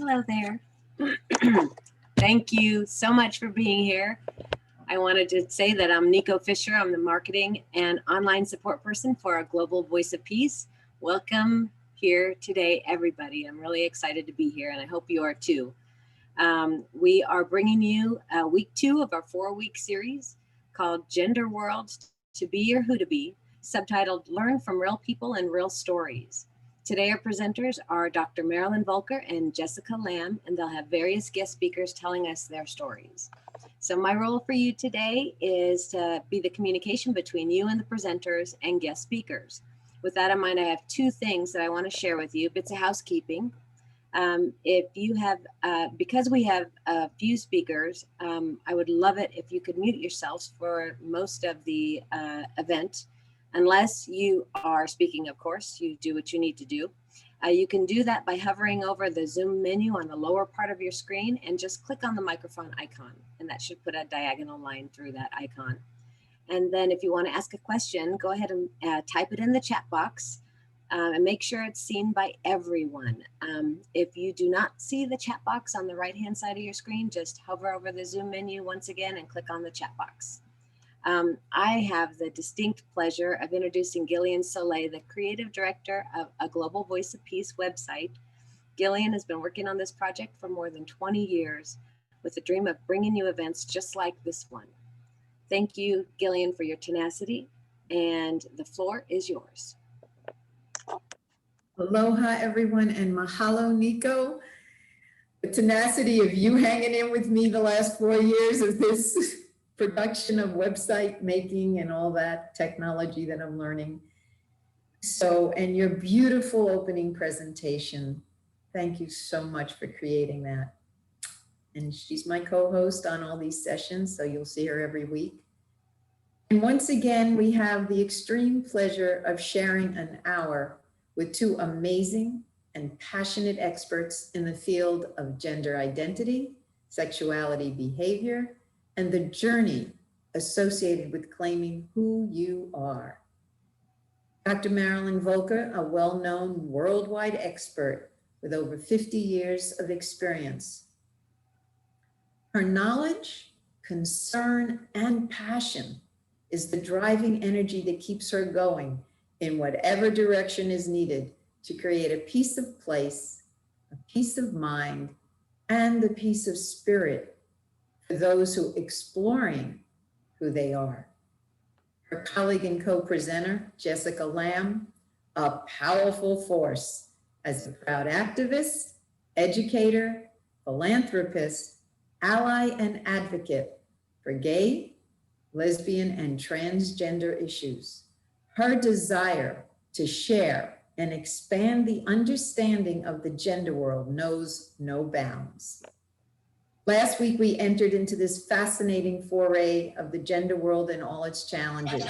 Hello there. Thank you so much for being here. I wanted to say that I'm Nico Fisher. I'm the marketing and online support person for our Global Voice of Peace. Welcome here today, everybody. I'm really excited to be here, and I hope you are too. We are bringing you week 2 of our 4-week series called Gender World, To Be or Who to Be, subtitled Learn from Real People and Real Stories. Today, our presenters are Dr. Marilyn Volker and Jessica Lamb, and they'll have various guest speakers telling us their stories. So my role for you today is to be the communication between you and the presenters and guest speakers. With that in mind, I have 2 things that I want to share with you, bits of housekeeping. If you have, because we have a few speakers, I would love it if you could mute yourselves for most of the event. Unless you are speaking, of course, you do what you need to do. You can do that by hovering over the Zoom menu on the lower part of your screen and just click on the microphone icon, and that should put a diagonal line through that icon. And then if you want to ask a question, go ahead and type it in the chat box and make sure it's seen by everyone. If you do not see the chat box on the right-hand side of your screen, just hover over the Zoom menu once again and click on the chat box. I have the distinct pleasure of introducing Gillian Soleil, the creative director of a Global Voice of Peace website. Gillian has been working on this project for more than 20 years with the dream of bringing you events just like this one. Thank you, Gillian, for your tenacity, and the floor is yours. Aloha, everyone, and mahalo, Nico. The tenacity of you hanging in with me the last 4 years of this production of website making and all that technology that I'm learning. So, and your beautiful opening presentation. Thank you so much for creating that. And she's my co-host on all these sessions, so you'll see her every week. And once again, we have the extreme pleasure of sharing an hour with 2 amazing and passionate experts in the field of gender identity, sexuality behavior, and the journey associated with claiming who you are. Dr. Marilyn Volker, a well-known worldwide expert with over 50 years of experience. Her knowledge, concern, and passion is the driving energy that keeps her going in whatever direction is needed to create a peace of place, a peace of mind, and the peace of spirit for those who are exploring who they are. Her colleague and co-presenter, Jessica Lamb, a powerful force as a proud activist, educator, philanthropist, ally, and advocate for gay, lesbian, and transgender issues. Her desire to share and expand the understanding of the gender world knows no bounds. Last week, we entered into this fascinating foray of the gender world and all its challenges.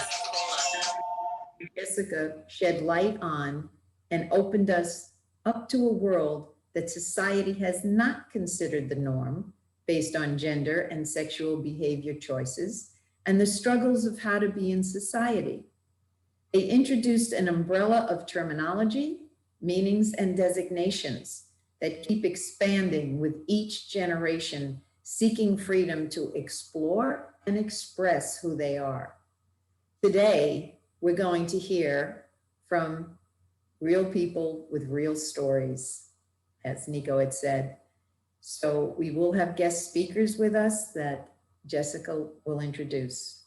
Jessica shed light on and opened us up to a world that society has not considered the norm based on gender and sexual behavior choices and the struggles of how to be in society. They introduced an umbrella of terminology, meanings, and designations that keep expanding with each generation, seeking freedom to explore and express who they are. Today, we're going to hear from real people with real stories, as Nico had said. So we will have guest speakers with us that Jessica will introduce.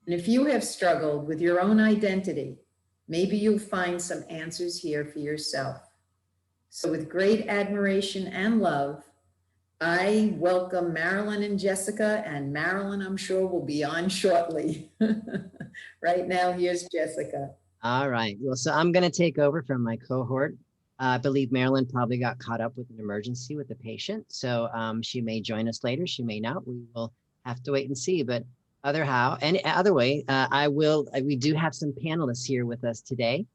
And if you have struggled with your own identity, maybe you'll find some answers here for yourself. So with great admiration and love, I welcome Marilyn and Jessica, and Marilyn, I'm sure, will be on shortly. Right now, here's Jessica. All right. Well, so I'm going to take over from my cohort. I believe Marilyn probably got caught up with an emergency with a patient. So she may join us later. She may not. We will have to wait and see. But other way, we do have some panelists here with us today,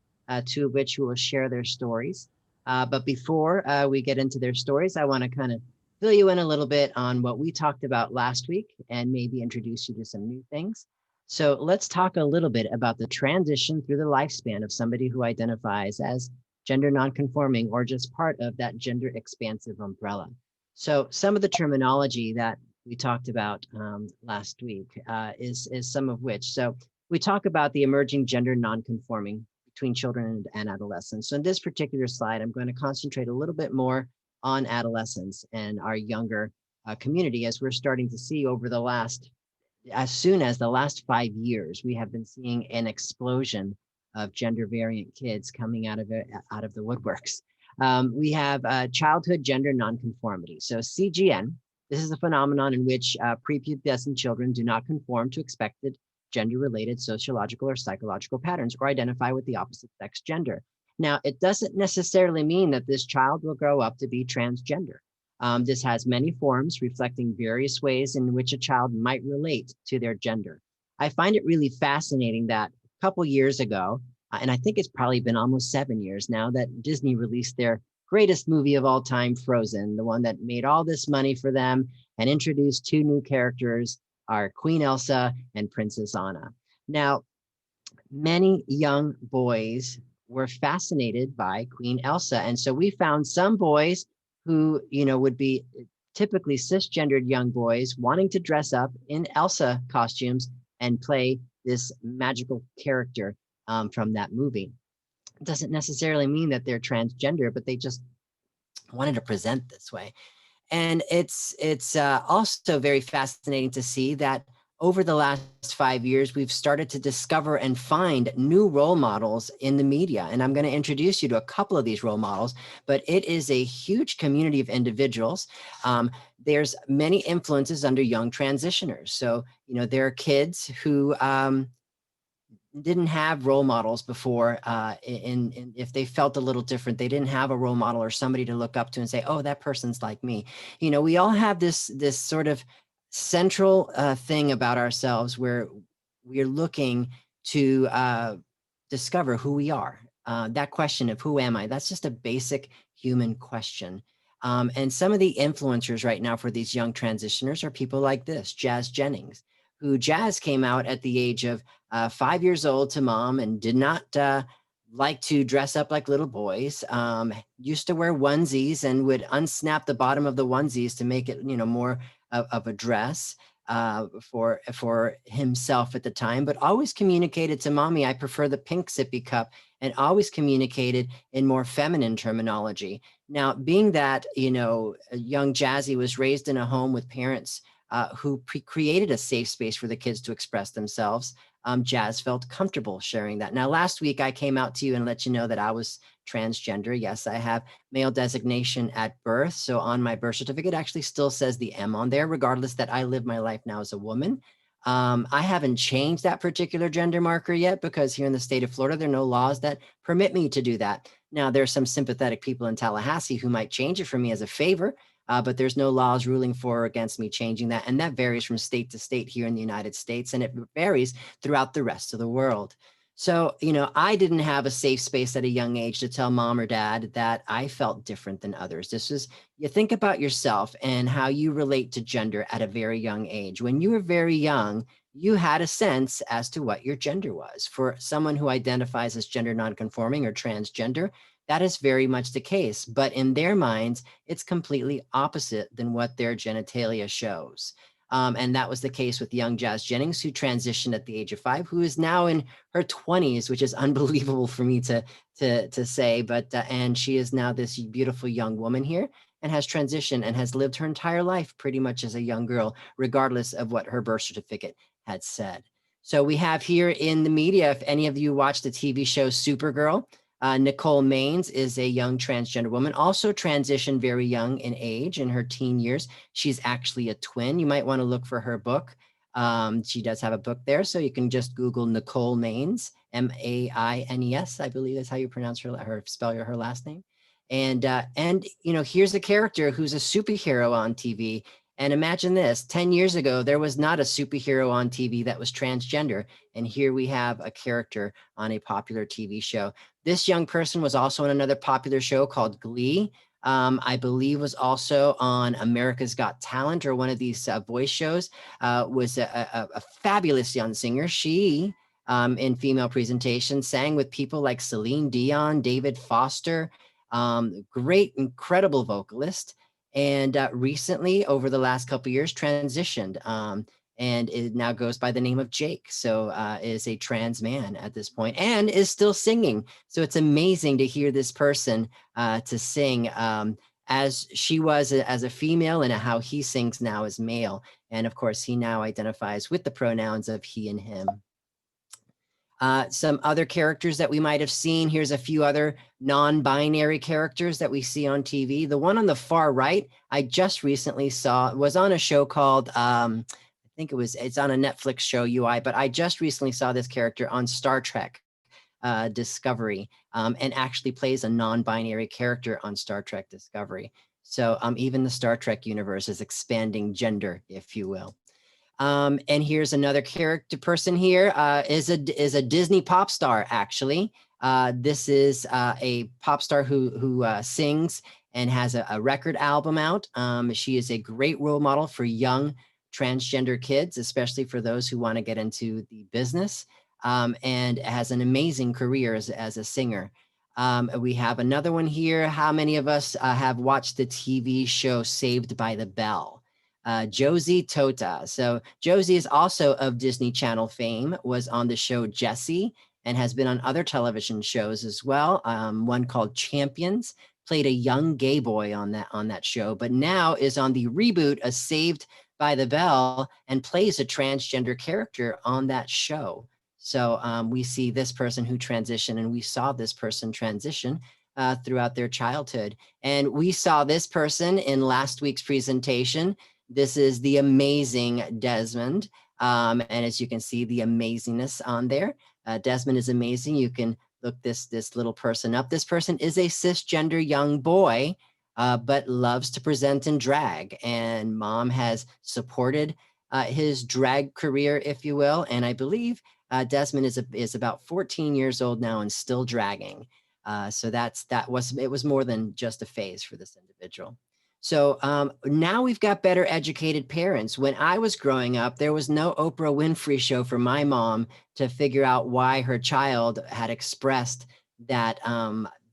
2 of which will share their stories. But before we get into their stories, I want to kind of fill you in a little bit on what we talked about last week and maybe introduce you to some new things. So let's talk a little bit about the transition through the lifespan of somebody who identifies as gender nonconforming, or just part of that gender expansive umbrella. So some of the terminology that we talked about last week is some of which. So we talk about the emerging gender nonconforming between children and adolescents. So in this particular slide, I'm going to concentrate a little bit more on adolescents and our younger community, as we're starting to see over the last, as soon as the last 5 years, we have been seeing an explosion of gender variant kids coming out of the woodworks. We have childhood gender nonconformity. So CGN, this is a phenomenon in which prepubescent children do not conform to expected gender-related sociological or psychological patterns or identify with the opposite sex gender. Now, it doesn't necessarily mean that this child will grow up to be transgender. This has many forms reflecting various ways in which a child might relate to their gender. I find it really fascinating that a couple years ago, and I think it's probably been almost 7 years now, that Disney released their greatest movie of all time, Frozen, the one that made all this money for them and introduced 2 new characters, are Queen Elsa and Princess Anna. Now, many young boys were fascinated by Queen Elsa. And so we found some boys who, would be typically cisgendered young boys wanting to dress up in Elsa costumes and play this magical character from that movie. It doesn't necessarily mean that they're transgender, but they just wanted to present this way. And it's also very fascinating to see that over the last 5 years, we've started to discover and find new role models in the media. And I'm going to introduce you to a couple of these role models, but it is a huge community of individuals. There's many influences under young transitioners. So, there are kids who didn't have role models before, and if they felt a little different, they didn't have a role model or somebody to look up to and say, oh, that person's like me. We all have this sort of central thing about ourselves where we're looking to discover who we are. That question of who am I? That's just a basic human question. And some of the influencers right now for these young transitioners are people like this, Jazz Jennings, who Jazz came out at the age of 5 years old to mom and did not like to dress up like little boys, used to wear onesies and would unsnap the bottom of the onesies to make it, more of a dress for himself at the time, but always communicated to mommy, I prefer the pink sippy cup, and always communicated in more feminine terminology. Now, being that, young Jazzy was raised in a home with parents who created a safe space for the kids to express themselves, Jazz felt comfortable sharing that. Now, last week I came out to you and let you know that I was transgender. Yes, I have male designation at birth. So on my birth certificate, actually still says the M on there, regardless that I live my life now as a woman. I haven't changed that particular gender marker yet because here in the state of Florida, there are no laws that permit me to do that. Now, there are some sympathetic people in Tallahassee who might change it for me as a favor, but there's no laws ruling for or against me changing that. And that varies from state to state here in the United States, and it varies throughout the rest of the world. So, I didn't have a safe space at a young age to tell mom or dad that I felt different than others. This is, you think about yourself and how you relate to gender at a very young age. When you were very young, you had a sense as to what your gender was. For someone who identifies as gender nonconforming or transgender, that is very much the case. But in their minds, it's completely opposite than what their genitalia shows. And that was the case with young Jazz Jennings, who transitioned at the age of 5, who is now in her 20s, which is unbelievable for me to say. But and she is now this beautiful young woman here and has transitioned and has lived her entire life pretty much as a young girl, regardless of what her birth certificate had said. So we have here in the media, if any of you watched the TV show Supergirl, Nicole Maines is a young transgender woman, also transitioned very young in age, in her teen years. She's actually a twin. You might want to look for her book. She does have a book there, so you can just Google Nicole Maines, M-A-I-N-E-S, I believe is how you pronounce her spell her last name. And here's a character who's a superhero on TV. And imagine this, 10 years ago, there was not a superhero on TV that was transgender. And here we have a character on a popular TV show. This young person was also on another popular show called Glee. I believe was also on America's Got Talent or one of these voice shows, was a fabulous young singer. She in female presentation, sang with people like Celine Dion, David Foster, great, incredible vocalist. And recently, over the last couple of years, transitioned. And it now goes by the name of Jake. So is a trans man at this point and is still singing. So it's amazing to hear this person to sing as she was as a female and how he sings now as male. And of course, he now identifies with the pronouns of he and him. Some other characters that we might have seen. Here's a few other non-binary characters that we see on TV. The one on the far right, I just recently saw, was on a show called, I think it's on a Netflix show, UI, but I just recently saw this character on Star Trek Discovery, and actually plays a non-binary character on Star Trek Discovery. So even the Star Trek universe is expanding gender, if you will. And here's another character person here, is a Disney pop star, actually. This is a pop star who sings and has a record album out. She is a great role model for young transgender kids, especially for those who want to get into the business, and has an amazing career as a singer. We have another one here. How many of us have watched the TV show Saved by the Bell? Josie Tota. So Josie is also of Disney Channel fame, was on the show Jessie, and has been on other television shows as well. One called Champions, played a young gay boy on that show, but now is on the reboot of Saved by the Bell and plays a transgender character on that show. So we see this person who transitioned, and we saw this person transition throughout their childhood. And we saw this person in last week's presentation. This is the amazing Desmond. And as you can see, the amazingness on there. Desmond is amazing. You can look this little person up. This person is a cisgender young boy, but loves to present in drag. And mom has supported his drag career, if you will. And I believe Desmond is about 14 years old now and still dragging. So it was more than just a phase for this individual. So now we've got better educated parents. When I was growing up, there was no Oprah Winfrey show for my mom to figure out why her child had expressed that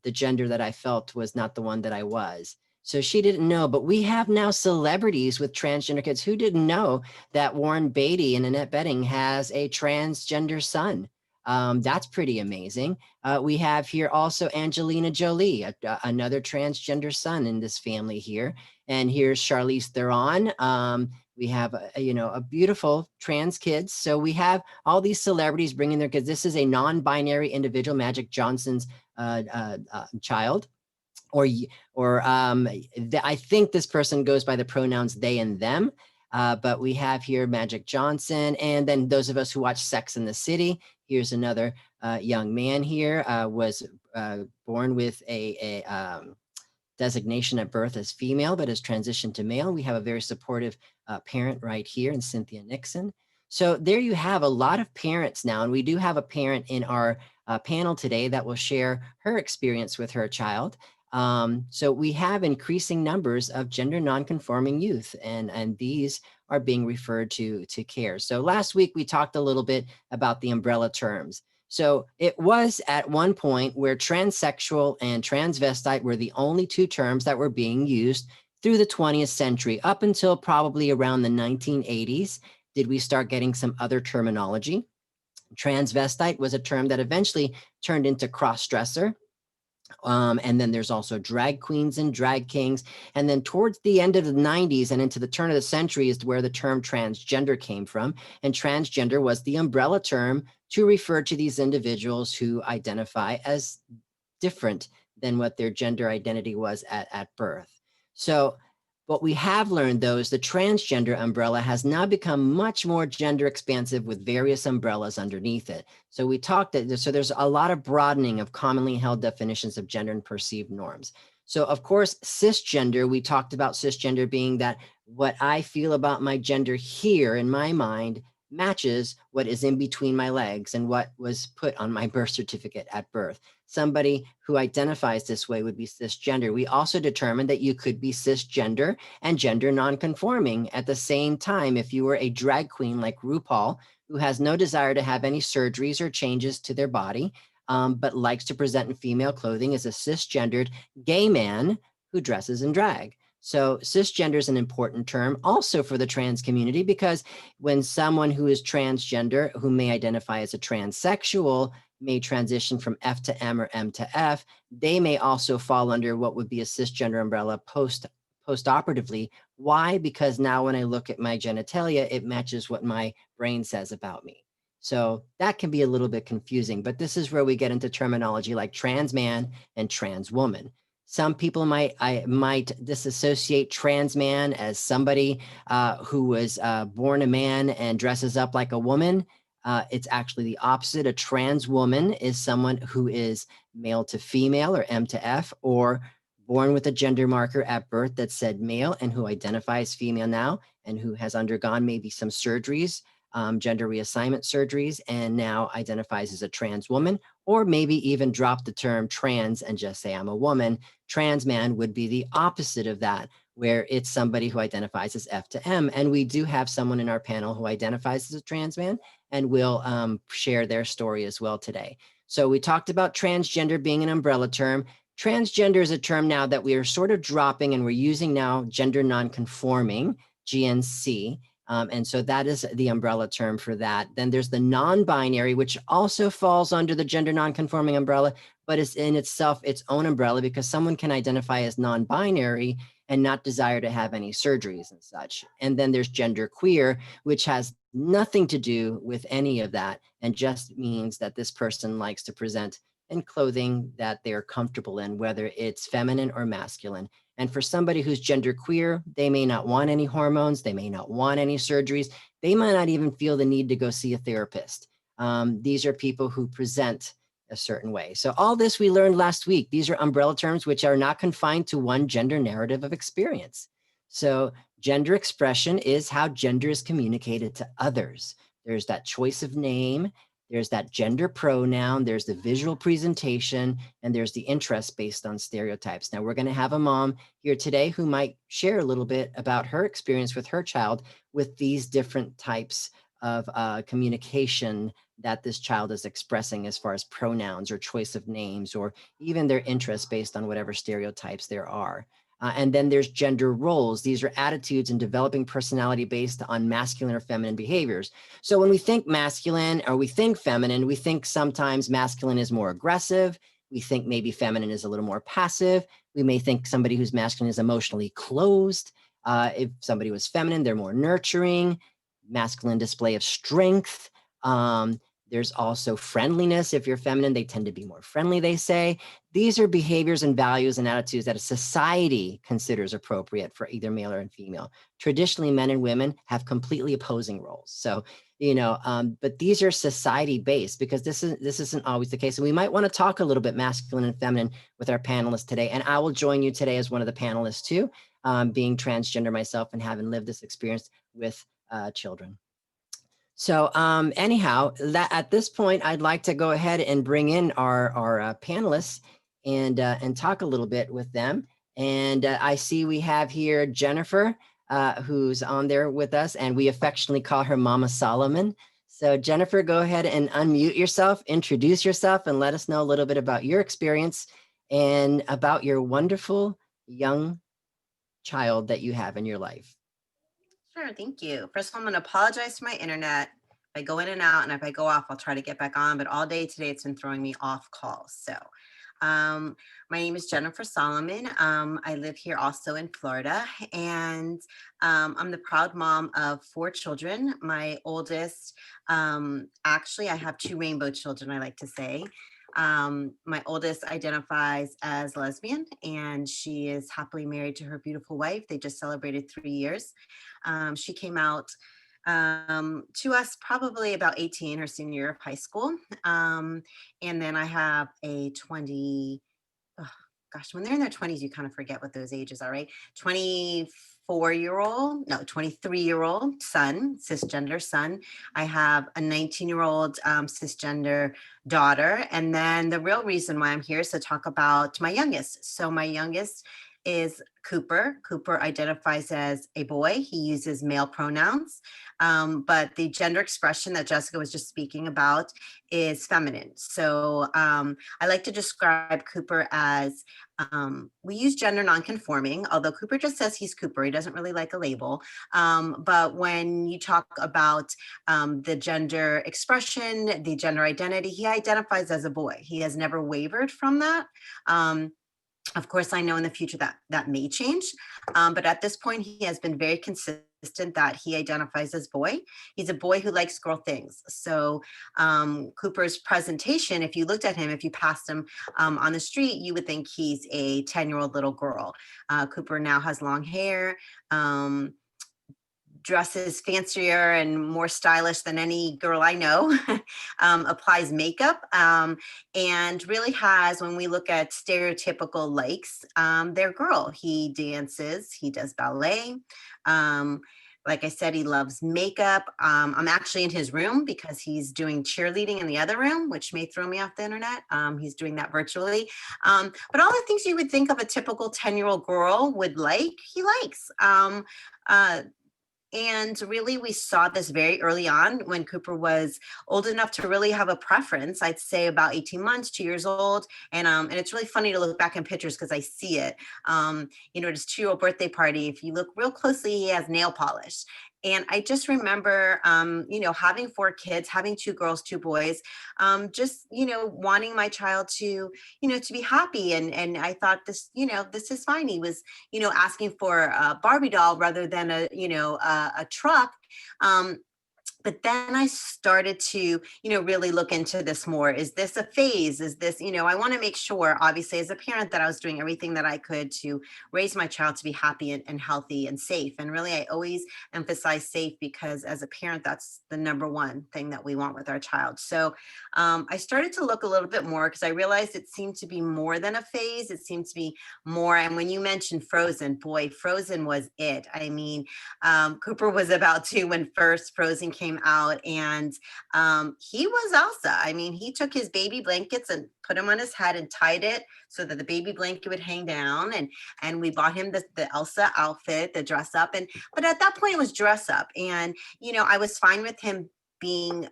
the gender that I felt was not the one that I was. So she didn't know, but we have now celebrities with transgender kids who didn't know that Warren Beatty and Annette Bening has a transgender son. That's pretty amazing. We have here also Angelina Jolie, another transgender son in this family here. And here's Charlize Theron. We have, a beautiful trans kids. So we have all these celebrities bringing their kids. This is a non-binary individual, Magic Johnson's child. I think this person goes by the pronouns they and them. But we have here Magic Johnson. And then those of us who watch Sex and the City, here's another young man here, was born with a designation at birth as female, but has transitioned to male. We have a very supportive parent right here in Cynthia Nixon. So there you have a lot of parents now. And we do have a parent in our panel today that will share her experience with her child. So we have increasing numbers of gender nonconforming youth, and these are being referred to care. So last week we talked a little bit about the umbrella terms. So it was at one point where transsexual and transvestite were the only two terms that were being used through the 20th century. Up until probably around the 1980s, did we start getting some other terminology. Transvestite was a term that eventually turned into cross-dresser. And then there's also drag queens and drag kings. And then towards the end of the 90s and into the turn of the century is where the term transgender came from. And transgender was the umbrella term to refer to these individuals who identify as different than what their gender identity was at birth. So what we have learned, though, is the transgender umbrella has now become much more gender expansive with various umbrellas underneath it. So we talked that, so there's a lot of broadening of commonly held definitions of gender and perceived norms. So of course, cisgender, we talked about cisgender being that what I feel about my gender here in my mind matches what is in between my legs and what was put on my birth certificate at birth. Somebody who identifies this way would be cisgender. We also determined that you could be cisgender and gender nonconforming at the same time. If you were a drag queen like RuPaul, who has no desire to have any surgeries or changes to their body, but likes to present in female clothing, is a cisgendered gay man who dresses in drag. So cisgender is an important term also for the trans community, because when someone who is transgender, who may identify as a transsexual, may transition from F to M or M to F, they may also fall under what would be a cisgender umbrella postoperatively. Why? Because now when I look at my genitalia, it matches what my brain says about me. So that can be a little bit confusing, but this is where we get into terminology like trans man and trans woman. Some people might disassociate trans man as somebody who was born a man and dresses up like a woman. It's actually the opposite. A trans woman is someone who is male to female, or M to F, or born with a gender marker at birth that said male and who identifies female now, and who has undergone maybe some surgeries, gender reassignment surgeries, and now identifies as a trans woman, or maybe even drop the term trans and just say I'm a woman. Trans man would be the opposite of that, where it's somebody who identifies as F to M. And we do have someone in our panel who identifies as a trans man, and will share their story as well today. So we talked about transgender being an umbrella term. Transgender is a term now that we are sort of dropping, and we're using now gender nonconforming, GNC. And so that is the umbrella term for that. Then there's the non-binary, which also falls under the gender nonconforming umbrella, but is in itself its own umbrella, because someone can identify as non-binary and not desire to have any surgeries and such. And then there's gender queer, which has nothing to do with any of that, and just means that this person likes to present in clothing that they're comfortable in, whether it's feminine or masculine. And for somebody who's gender queer, they may not want any hormones, they may not want any surgeries, they might not even feel the need to go see a therapist. These are people who present a certain way. So all this we learned last week. These are umbrella terms which are not confined to one gender narrative of experience. So gender expression is how gender is communicated to others. There's that choice of name, there's that gender pronoun, there's the visual presentation, and there's the interest based on stereotypes. Now we're going to have a mom here today who might share a little bit about her experience with her child with these different types of communication that this child is expressing, as far as pronouns or choice of names, or even their interests based on whatever stereotypes there are. And then there's gender roles. These are attitudes and developing personality based on masculine or feminine behaviors. So when we think masculine or we think feminine, we think sometimes masculine is more aggressive. We think maybe feminine is a little more passive. We may think somebody who's masculine is emotionally closed. If somebody was feminine, they're more nurturing, masculine display of strength. There's also friendliness. If you're feminine, they tend to be more friendly, they say. These are behaviors and values and attitudes that a society considers appropriate for either male or female. Traditionally, men and women have completely opposing roles. So, but these are society-based, because this isn't always the case. And we might want to talk a little bit masculine and feminine with our panelists today. And I will join you today as one of the panelists too, being transgender myself and having lived this experience with children. So anyhow, at this point, I'd like to go ahead and bring in our panelists and talk a little bit with them. And I see we have here Jennifer, who's on there with us, and we affectionately call her Mama Solomon. So Jennifer, go ahead and unmute yourself, introduce yourself, and let us know a little bit about your experience and about your wonderful young child that you have in your life. Sure, thank you. First of all, I'm going to apologize for my internet. If I go in and out, and if I go off, I'll try to get back on. But all day today, it's been throwing me off calls. So my name is Jennifer Solomon. I live here also in Florida, and I'm the proud mom of 4 children. My oldest, actually, I have 2 rainbow children, I like to say. My oldest identifies as lesbian, and she is happily married to her beautiful wife. They just celebrated 3 years. She came out to us probably about 18, her senior year of high school. And then I have a 20, gosh, when they're in their 20s, you kind of forget what those ages are, right? 23-year-old son, cisgender son. I have a 19-year-old cisgender daughter. And then the real reason why I'm here is to talk about my youngest. So my youngest is Cooper. Cooper identifies as a boy. He uses male pronouns, but the gender expression that Jessica was just speaking about is feminine. So I like to describe Cooper as, we use gender nonconforming, although Cooper just says he's Cooper. He doesn't really like a label. But when you talk about the gender expression, the gender identity, he identifies as a boy. He has never wavered from that. Of course, I know in the future that that may change, but at this point, he has been very consistent that he identifies as boy. He's a boy who likes girl things. So Cooper's presentation, if you looked at him, if you passed him on the street, you would think he's a 10-year-old little girl. Cooper now has long hair. Dresses fancier and more stylish than any girl I know, applies makeup, and really has, when we look at stereotypical likes, their girl. He dances, he does ballet. Like I said, he loves makeup. I'm actually in his room because he's doing cheerleading in the other room, which may throw me off the internet. He's doing that virtually. But all the things you would think of a typical 10-year-old girl would like, he likes. And really, we saw this very early on when Cooper was old enough to really have a preference. I'd say about 18 months, 2 years old. And it's really funny to look back in pictures because I see it. At his 2-year-old birthday party, if you look real closely, he has nail polish. And I just remember, having 4 kids, having 2 girls, 2 boys, just, wanting my child to be happy. And I thought this is fine. He was, asking for a Barbie doll rather than a truck. But then I started to, really look into this more. Is this a phase? Is this, I want to make sure, obviously, as a parent, that I was doing everything that I could to raise my child to be happy and healthy and safe. And really, I always emphasize safe because as a parent, that's the number one thing that we want with our child. So I started to look a little bit more because I realized it seemed to be more than a phase. It seemed to be more. And when you mentioned Frozen, boy, Frozen was it. I mean, Cooper was about 2 when first Frozen came out, and he was Elsa. I mean, he took his baby blankets and put them on his head and tied it so that the baby blanket would hang down, and we bought him the Elsa outfit, the dress up, but at that point it was dress up, and I was fine with him being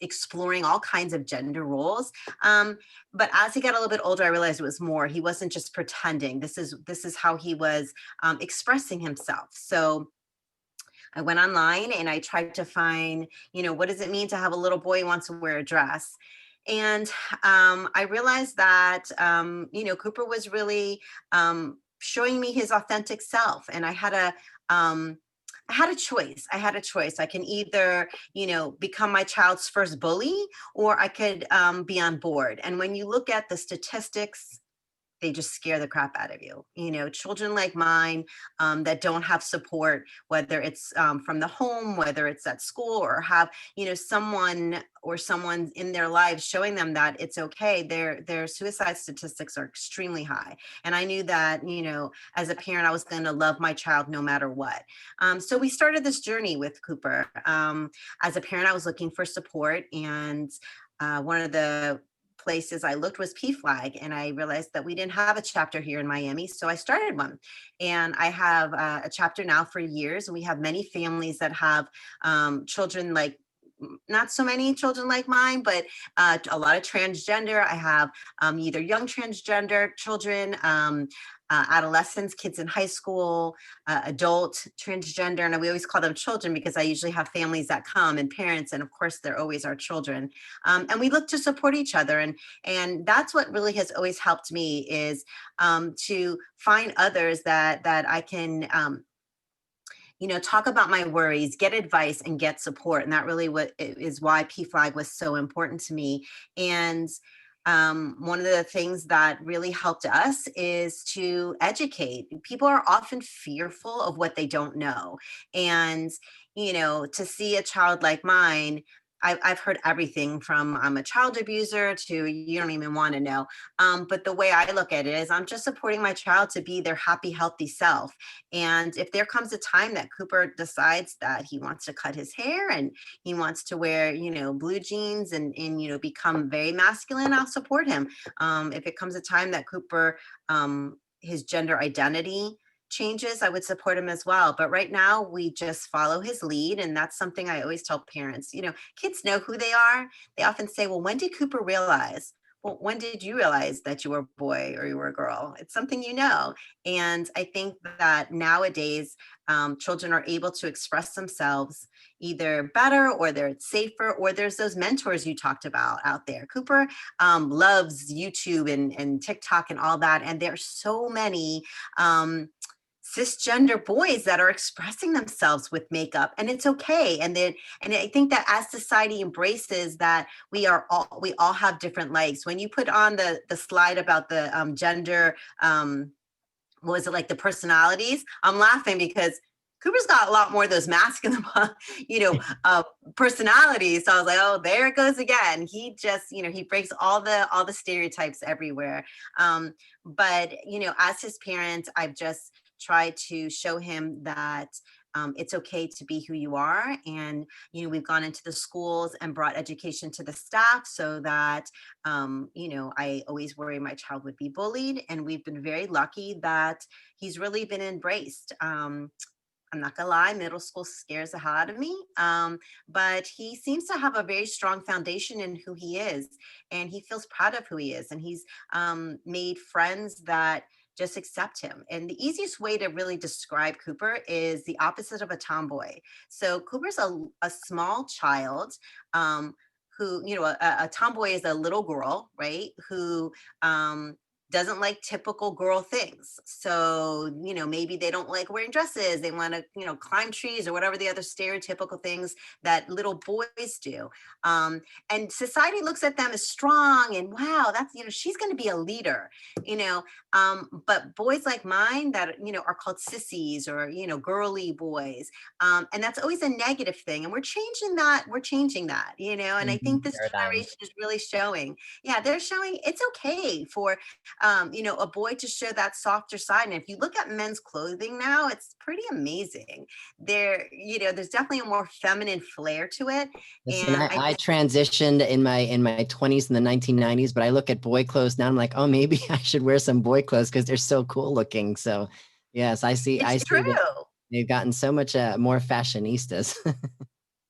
exploring all kinds of gender roles, but as he got a little bit older, I realized it was more. He wasn't just pretending. This is how he was expressing himself. So I went online and I tried to find, what does it mean to have a little boy who wants to wear a dress? And I realized that, Cooper was really showing me his authentic self. And I had a choice. I can either, become my child's first bully, or I could be on board. And when you look at the statistics, they just scare the crap out of you. Children like mine that don't have support, whether it's from the home, whether it's at school, or have, someone in their lives showing them that it's okay, their suicide statistics are extremely high. And I knew that, as a parent, I was going to love my child no matter what. So we started this journey with Cooper. As a parent, I was looking for support, and one of the places I looked was PFLAG, and I realized that we didn't have a chapter here in Miami, so I started one. And I have a chapter now for years, and we have many families that have children like, not so many children like mine, but a lot of transgender. I have either young transgender children, adolescents, kids in high school, adult transgender, and we always call them children because I usually have families that come and parents, and of course they're always our children. And we look to support each other, and that's what really has always helped me is to find others that I can talk about my worries, get advice, and get support. And that really is why PFLAG was so important to me. And one of the things that really helped us is to educate. People are often fearful of what they don't know. And, to see a child like mine, I've heard everything from I'm a child abuser to you don't even want to know. But the way I look at it is I'm just supporting my child to be their happy, healthy self. And if there comes a time that Cooper decides that he wants to cut his hair and he wants to wear, blue jeans and become very masculine, I'll support him. If it comes a time that Cooper, his gender identity changes, I would support him as well. But right now we just follow his lead. And that's something I always tell parents, kids know who they are. They often say, well, when did Cooper realize? Well, when did you realize that you were a boy or you were a girl? It's something you know. And I think that nowadays children are able to express themselves either better, or they're safer, or there's those mentors you talked about out there. Cooper loves YouTube and TikTok and all that. And there's so many cisgender boys that are expressing themselves with makeup, and it's okay. And I think that as society embraces that, we all have different legs. When you put on the slide about the gender, what was it, like the personalities, I'm laughing because Cooper's got a lot more of those masculine, personalities. So I was like, oh, there it goes again. He just, he breaks all the stereotypes everywhere. But as his parent, I've just tried to show him that it's okay to be who you are. And, we've gone into the schools and brought education to the staff so that, I always worry my child would be bullied. And we've been very lucky that he's really been embraced. I'm not gonna lie, middle school scares the hell out of me. But he seems to have a very strong foundation in who he is, and he feels proud of who he is. And he's made friends that just accept him. And the easiest way to really describe Cooper is the opposite of a tomboy. So Cooper's a small child who, a tomboy is a little girl, right? Who doesn't like typical girl things. So, maybe they don't like wearing dresses. They want to, climb trees or whatever the other stereotypical things that little boys do. And society looks at them as strong and wow, that's, she's going to be a leader, but boys like mine that, are called sissies or, girly boys. And that's always a negative thing. And we're changing that, and I think this generation is really showing, they're showing it's okay for a boy to show that softer side. And if you look at men's clothing now, it's pretty amazing. There's definitely a more feminine flair to it. Listen, I transitioned in my 20s in the 1990s, but I look at boy clothes now. I'm like, oh, maybe I should wear some boy clothes because they're so cool looking. So yes, I see. It's true. They've gotten so much more fashionistas.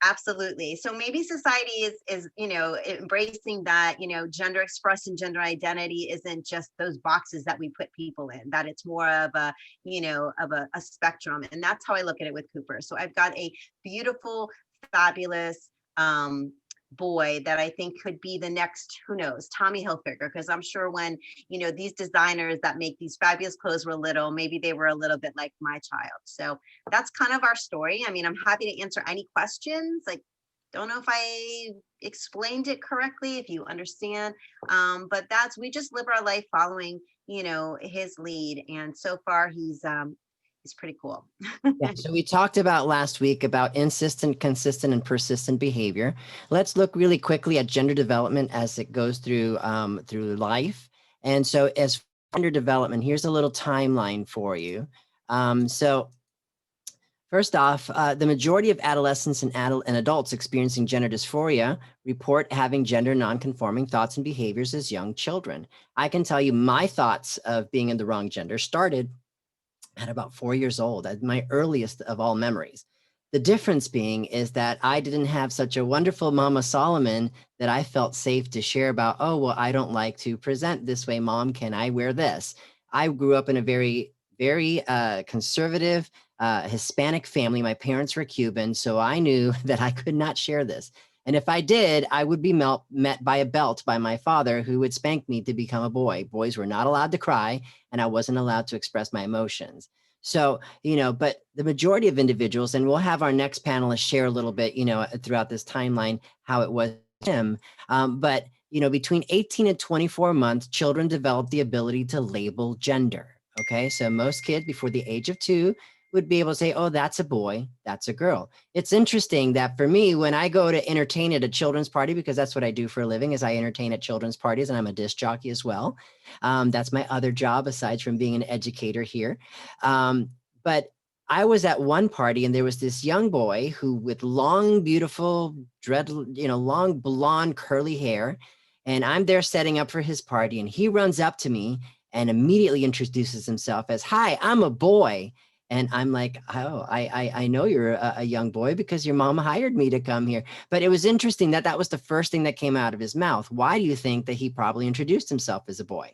Absolutely. So maybe society is embracing that, gender expression, gender identity isn't just those boxes that we put people in, that it's more of a, a spectrum. And that's how I look at it with Cooper. So I've got a beautiful, fabulous boy that I think could be the next, who knows, Tommy Hilfiger, because I'm sure when, these designers that make these fabulous clothes were little, maybe they were a little bit like my child. So that's kind of our story. I mean, I'm happy to answer any questions. Like, don't know if I explained it correctly, if you understand, but we just live our life following, his lead. And so far he's pretty cool. Yeah, so we talked about last week about insistent, consistent, and persistent behavior. Let's look really quickly at gender development as it goes through life. And so as gender development, here's a little timeline for you. So first off, the majority of adolescents and adults experiencing gender dysphoria report having gender nonconforming thoughts and behaviors as young children. I can tell you my thoughts of being in the wrong gender started at about 4 years old, at my earliest of all memories. The difference being is that I didn't have such a wonderful Mama Solomon that I felt safe to share about, oh, well, I don't like to present this way, Mom, can I wear this? I grew up in a very, very conservative Hispanic family. My parents were Cuban, so I knew that I could not share this. And if I did, I would be met by a belt by my father who would spank me to become a boy. Boys were not allowed to cry, and I wasn't allowed to express my emotions. So, but the majority of individuals, and we'll have our next panelist share a little bit, throughout this timeline, how it was for him. But, between 18 and 24 months, children develop the ability to label gender. Okay, so most kids before the age of 2 would be able to say, oh, that's a boy, that's a girl. It's interesting that for me, when I go to entertain at a children's party, because that's what I do for a living, is I entertain at children's parties, and I'm a disc jockey as well. That's my other job aside from being an educator here. But I was at one party and there was this young boy who with long, beautiful, long blonde curly hair. And I'm there setting up for his party and he runs up to me and immediately introduces himself as, "Hi, I'm a boy." And I'm like, "Oh, I know you're a young boy because your mom hired me to come here." But it was interesting that that was the first thing that came out of his mouth. Why do you think that he probably introduced himself as a boy?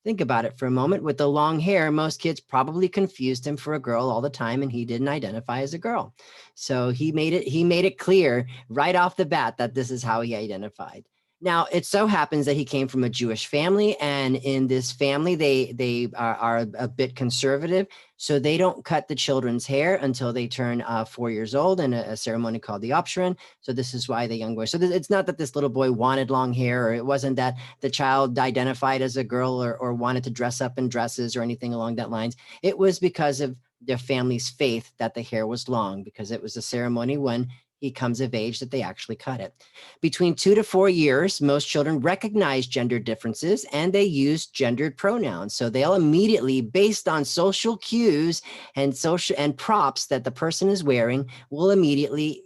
Think about it for a moment. With the long hair, most kids probably confused him for a girl all the time, and he didn't identify as a girl. So he made it clear right off the bat that this is how he identified. Now, it so happens that he came from a Jewish family, and in this family, they are a bit conservative, so they don't cut the children's hair until they turn 4 years old in a ceremony called the Opshrin. So this is why the young boy. So it's not that this little boy wanted long hair, or it wasn't that the child identified as a girl or wanted to dress up in dresses or anything along that lines. It was because of their family's faith that the hair was long, because it was a ceremony when he comes of age that they actually cut it. Between 2 to 4 years, most children recognize gender differences and they use gendered pronouns. So they'll immediately, based on social cues and social and props that the person is wearing, will immediately,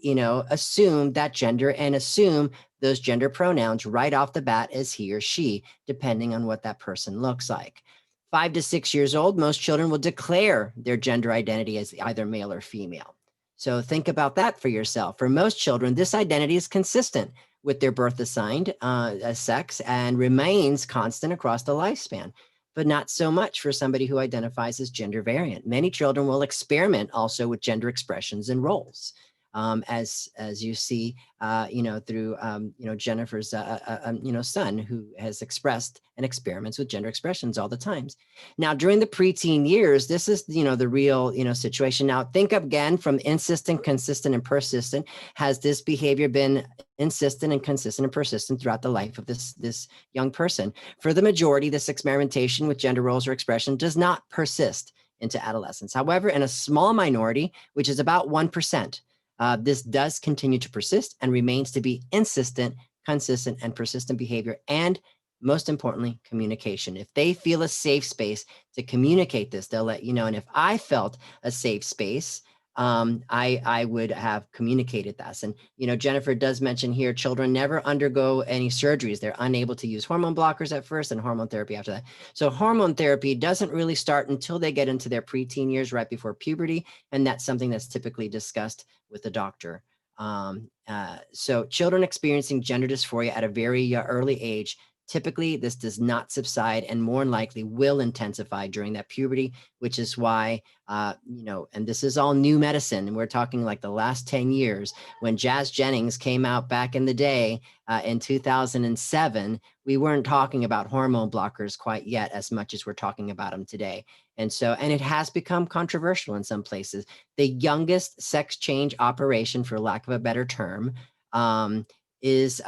assume that gender and assume those gender pronouns right off the bat as he or she, depending on what that person looks like. 5 to 6 years old, most children will declare their gender identity as either male or female. So think about that for yourself. For most children, this identity is consistent with their birth assigned sex and remains constant across the lifespan, but not so much for somebody who identifies as gender variant. Many children will experiment also with gender expressions and roles. As you see, through Jennifer's son, who has expressed and experiments with gender expressions all the times. Now, during the preteen years, this is the real situation. Now, think again from insistent, consistent, and persistent. Has this behavior been insistent and consistent and persistent throughout the life of this young person? For the majority, this experimentation with gender roles or expression does not persist into adolescence. However, in a small minority, which is about 1%, this does continue to persist and remains to be insistent, consistent, and persistent behavior, and most importantly, communication. If they feel a safe space to communicate this, they'll let you know. And if I felt a safe space, I would have communicated this. And, Jennifer does mention here, children never undergo any surgeries. They're unable to use hormone blockers at first and hormone therapy after that. So hormone therapy doesn't really start until they get into their preteen years, right before puberty. And that's something that's typically discussed with the doctor. So children experiencing gender dysphoria at a very early age, typically this does not subside and more than likely will intensify during that puberty, which is why, and this is all new medicine. And we're talking like the last 10 years. When Jazz Jennings came out back in the day in 2007, we weren't talking about hormone blockers quite yet as much as we're talking about them today. And it has become controversial in some places. The youngest sex change operation, for lack of a better term, was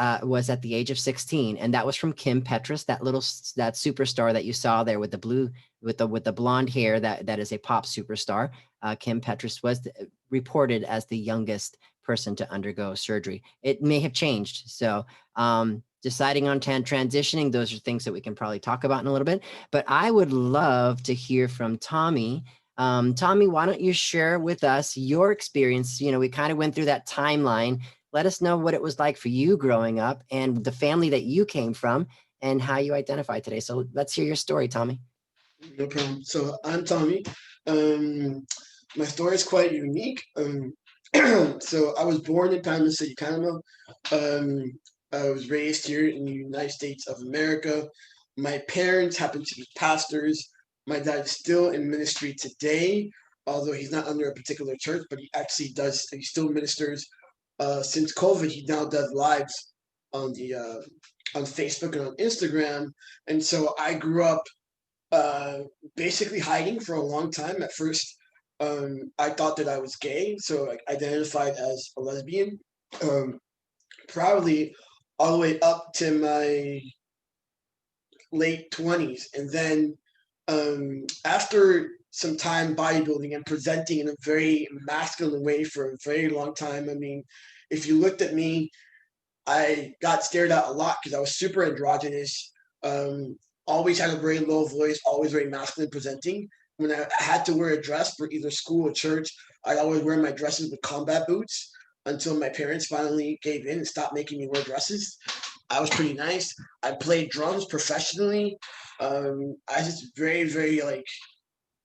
at the age of 16, and that was from Kim Petras, that superstar that you saw there with the blue with the blonde hair, that is a pop superstar. Kim Petras was reported as the youngest person to undergo surgery. It may have changed. So deciding on transitioning, those are things that we can probably talk about in a little bit. But I would love to hear from Tommy. Tommy, why don't you share with us your experience? We kind of went through that timeline. Let us know what it was like for you growing up and the family that you came from and how you identify today. So let's hear your story, Tommy. No problem. So I'm Tommy. My story is quite unique. So I was born in Panama City, Panama. I was raised here in the United States of America. My parents happen to be pastors. My dad is still in ministry today, although he's not under a particular church, but he actually does. He still ministers. Since COVID, he now does lives on Facebook and on Instagram, and so I grew up basically hiding for a long time. At first, I thought that I was gay, so I identified as a lesbian, probably all the way up to my late 20s, and then after some time bodybuilding and presenting in a very masculine way for a very long time. I mean, if you looked at me, I got stared at a lot because I was super androgynous, always had a very low voice, always very masculine presenting. When I had to wear a dress for either school or church, I'd always wear my dresses with combat boots until my parents finally gave in and stopped making me wear dresses. I was pretty nice. I played drums professionally. I was just very, very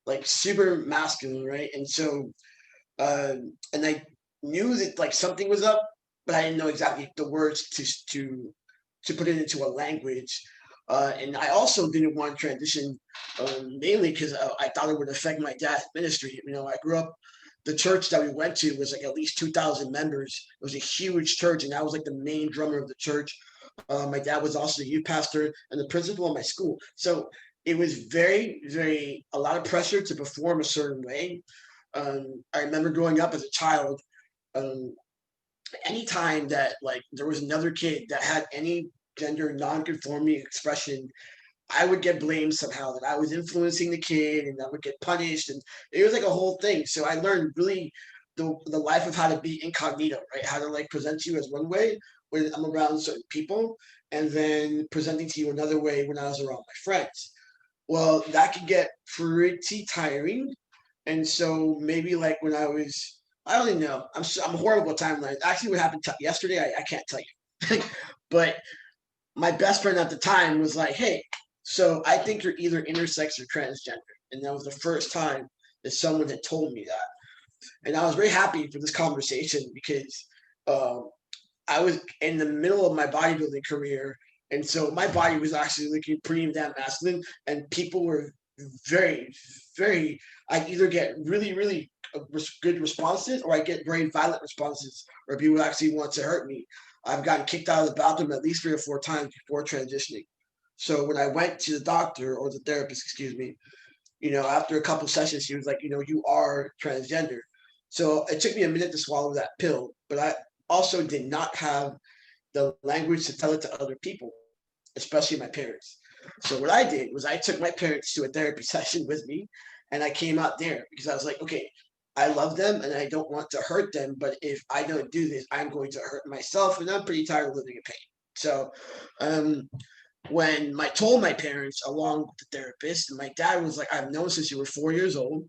like super masculine, right? And so, and I knew that like something was up, but I didn't know exactly the words to put it into a language. And I also didn't want to transition, mainly because I thought it would affect my dad's ministry. You know, I grew up. The church that we went to was like at least 2,000 members. It was a huge church, and I was like the main drummer of the church. My dad was also the youth pastor and the principal of my school. So it was very, very a lot of pressure to perform a certain way. I remember growing up as a child. Um, Anytime that like there was another kid that had any gender non-conforming expression, I would get blamed somehow that I was influencing the kid and I would get punished. And it was like a whole thing. So I learned really the life of how to be incognito, right? How to like present you as one way when I'm around certain people, and then presenting to you another way when I was around my friends. Well, that could get pretty tiring. And so maybe like when I was, I don't even know. I'm horrible at timelines. Actually, what happened yesterday, I can't tell you. But my best friend at the time was like, "Hey, so I think you're either intersex or transgender," and that was the first time that someone had told me that, and I was very happy for this conversation because um, I was in the middle of my bodybuilding career, and so my body was actually looking pretty damn masculine, and people were very, very. I either get really, really good responses, or I get very violent responses, or people actually want to hurt me. I've gotten kicked out of the bathroom at least 3 or 4 times before transitioning. So when I went to the doctor or the therapist, excuse me, after a couple sessions, she was like, you are transgender. So it took me a minute to swallow that pill, but I also did not have the language to tell it to other people, especially my parents. So what I did was I took my parents to a therapy session with me, and I came out there because I was like, okay, I love them and I don't want to hurt them, but if I don't do this, I'm going to hurt myself, and I'm pretty tired of living in pain. So um, when I told my parents along with the therapist, and my dad was like, I've known since you were 4 years old.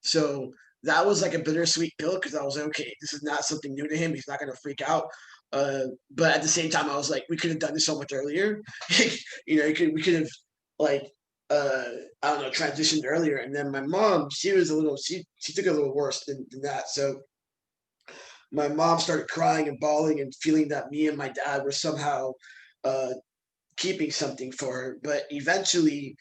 So that was like a bittersweet pill because I was like, okay, this is not something new to him. He's not going to freak out. But at the same time, I was like, we could have done this so much earlier. We could have like, I don't know, transitioned earlier. And then my mom, she was she took it a little worse than that. So my mom started crying and bawling and feeling that me and my dad were somehow uh, keeping something for her. But eventually,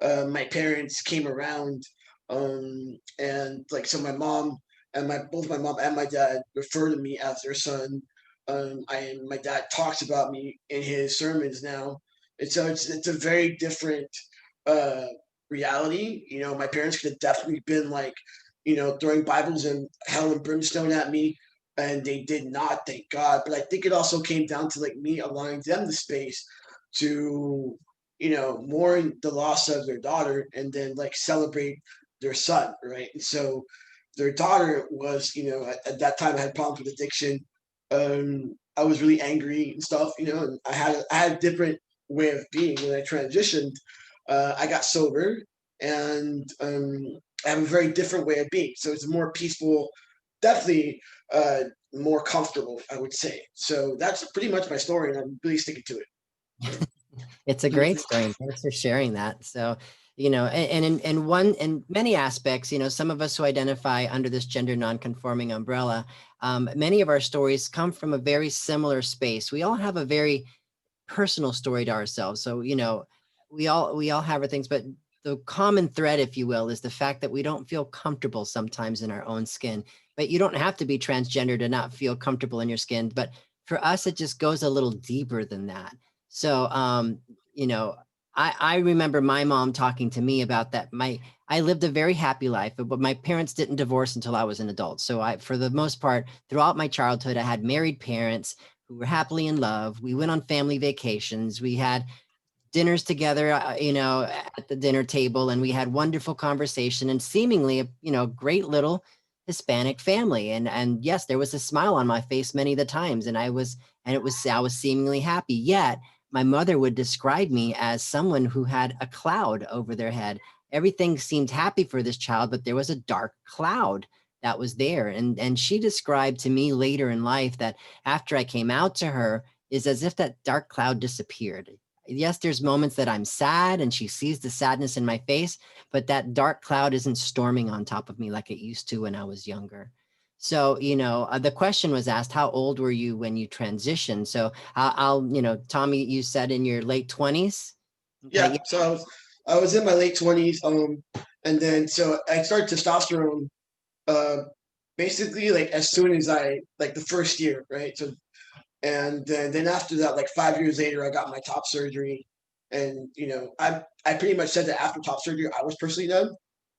my parents came around, and like so, my mom and both my mom and my dad refer to me as their son. My dad talks about me in his sermons now, and so it's a very different uh, reality. My parents could have definitely been like, throwing Bibles and hell and brimstone at me, and they did not, thank God. But I think it also came down to like me allowing them the space to mourn the loss of their daughter and then like celebrate their son, right? And so their daughter was, at that time I had problems with addiction. I was really angry and stuff, and I had a different way of being. When I transitioned, I got sober, and I have a very different way of being. So it's more peaceful, definitely more comfortable, I would say. So that's pretty much my story, and I'm really sticking to it. It's a great story, and thanks for sharing that. So, in many aspects, some of us who identify under this gender nonconforming umbrella, many of our stories come from a very similar space. We all have a very personal story to ourselves. So, we all have our things, but the common thread, if you will, is the fact that we don't feel comfortable sometimes in our own skin. But you don't have to be transgender to not feel comfortable in your skin. But for us, it just goes a little deeper than that. So, you know, I remember my mom talking to me about that. I lived a very happy life, but my parents didn't divorce until I was an adult. So for the most part, throughout my childhood, I had married parents who were happily in love. We went on family vacations. We had dinners together, at the dinner table, and we had wonderful conversation and seemingly great little Hispanic family. And yes, there was a smile on my face many of the times, and I was seemingly happy. Yet my mother would describe me as someone who had a cloud over their head. Everything seemed happy for this child, but there was a dark cloud that was there. And she described to me later in life that after I came out to her, is as if that dark cloud disappeared. Yes, there's moments that I'm sad and she sees the sadness in my face, but that dark cloud isn't storming on top of me like it used to when I was younger. So, the question was asked, how old were you when you transitioned? So Tommy, you said in your late 20s. Okay. Yeah, so I was in my late 20s, and then so I started testosterone, uh, basically like as soon as I like the first year, right? So and then after that, like 5 years later, I got my top surgery, and I pretty much said that after top surgery, I was personally done,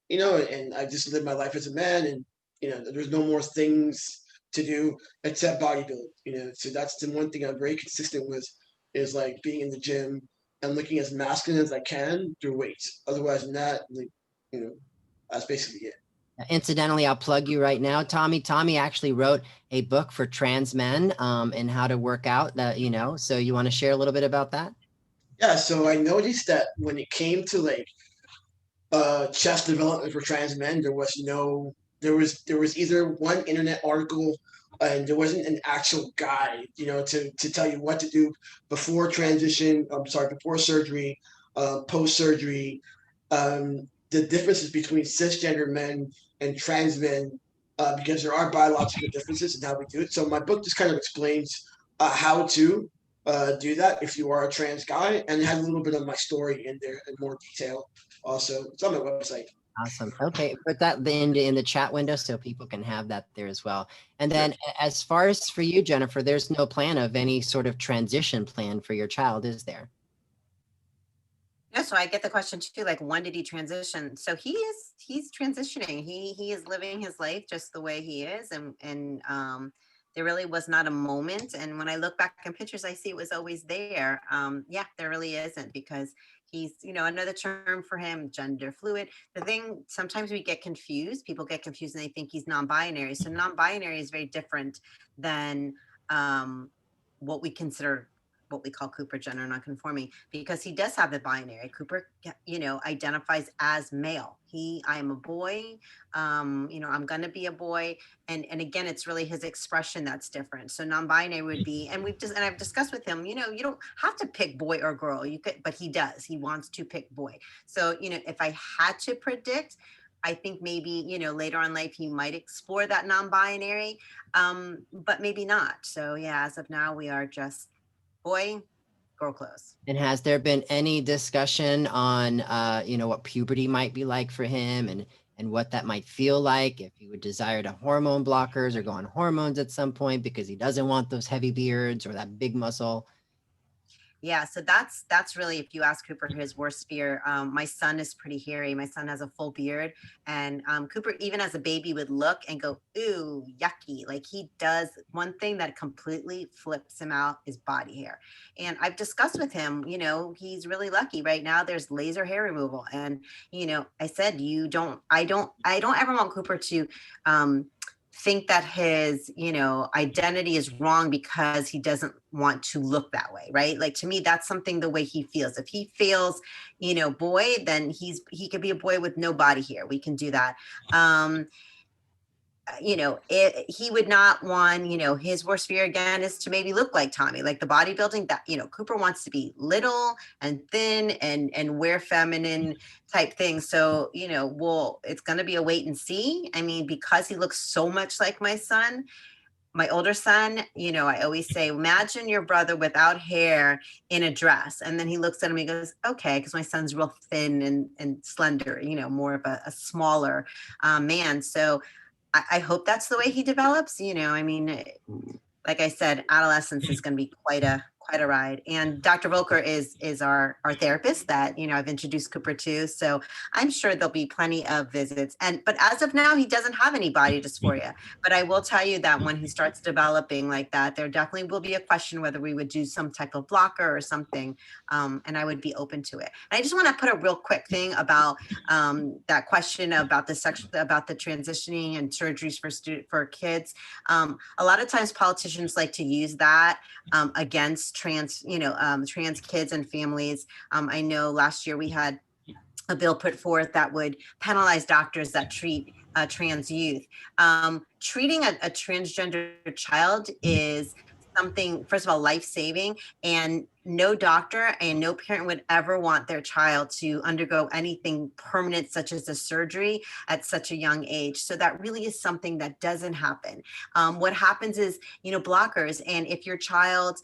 and I just lived my life as a man, and there's no more things to do except bodybuild, So that's the one thing I'm very consistent with is like being in the gym and looking as masculine as I can through weights. Otherwise than that, like, you know, that's basically it. Incidentally, I'll plug you right now, Tommy. Tommy actually wrote a book for trans men and how to work out that, so you want to share a little bit about that? Yeah, so I noticed that when it came to like chest development for trans men, there was either one internet article and there wasn't an actual guide, to tell you what to do before transition. I'm sorry, before surgery, post surgery, the differences between cisgender men and trans men, because there are biological differences in how we do it. So my book just kind of explains how to do that if you are a trans guy, and it has a little bit of my story in there in more detail. Also, it's on my website. Awesome. Okay, put that in the chat window so people can have that there as well. And then as far as for you, Jennifer, there's no plan of any sort of transition plan for your child, is there? Yeah, so I get the question too, like when did he transition? So he's transitioning. He is living his life just the way he is, and there really was not a moment. And when I look back in pictures, I see it was always there. Yeah, there really isn't, because he's, another term for him, gender fluid. The thing, sometimes we get confused. People get confused and they think he's non-binary. So non-binary is very different than what we consider, what we call Cooper gender non-conforming, because he does have the binary. Cooper, identifies as male. I am a boy. I'm gonna be a boy, and again, it's really his expression that's different. So non-binary would be, and I've discussed with him. You don't have to pick boy or girl. You could, but he does. He wants to pick boy. So if I had to predict, I think maybe, later on in life, he might explore that non-binary, but maybe not. So yeah, as of now, we are just boy, girl clothes. And has there been any discussion on, what puberty might be like for him and what that might feel like if he would desire to hormone blockers or go on hormones at some point because he doesn't want those heavy beards or that big muscle? Yeah, so that's really, if you ask Cooper his worst fear. My son is pretty hairy. My son has a full beard, and Cooper, even as a baby, would look and go, "Ooh, yucky!" Like he does. One thing that completely flips him out is body hair, and I've discussed with him. He's really lucky right now. There's laser hair removal, and I said, I don't ever want Cooper to think that his identity is wrong because he doesn't want to look that way, right? Like, to me, that's something, the way he feels. If he feels boy, then he could be a boy with no body hair. We can do that. He would not want, his worst fear again is to maybe look like Tommy, like the bodybuilding. That Cooper wants to be little and thin and wear feminine type things. So it's going to be a wait and see. I mean, because he looks so much like my older son, I always say, imagine your brother without hair in a dress. And then he looks at him, he goes, okay, because my son's real thin and slender, more of a smaller man. So I hope that's the way he develops. I mean, like I said, adolescence is going to be quite a ride. And Dr. Volker is our therapist that I've introduced Cooper to. So I'm sure there'll be plenty of visits. But as of now, he doesn't have any body dysphoria. But I will tell you that when he starts developing like that, there definitely will be a question whether we would do some type of blocker or something. And I would be open to it. And I just want to put a real quick thing about that question about the transitioning and surgeries for kids. A lot of times politicians like to use that against trans kids and families. I know last year we had a bill put forth that would penalize doctors that treat trans youth. Treating a transgender child is something, first of all, life-saving, and no doctor and no parent would ever want their child to undergo anything permanent, such as a surgery at such a young age. So that really is something that doesn't happen. What happens is, blockers. And if your child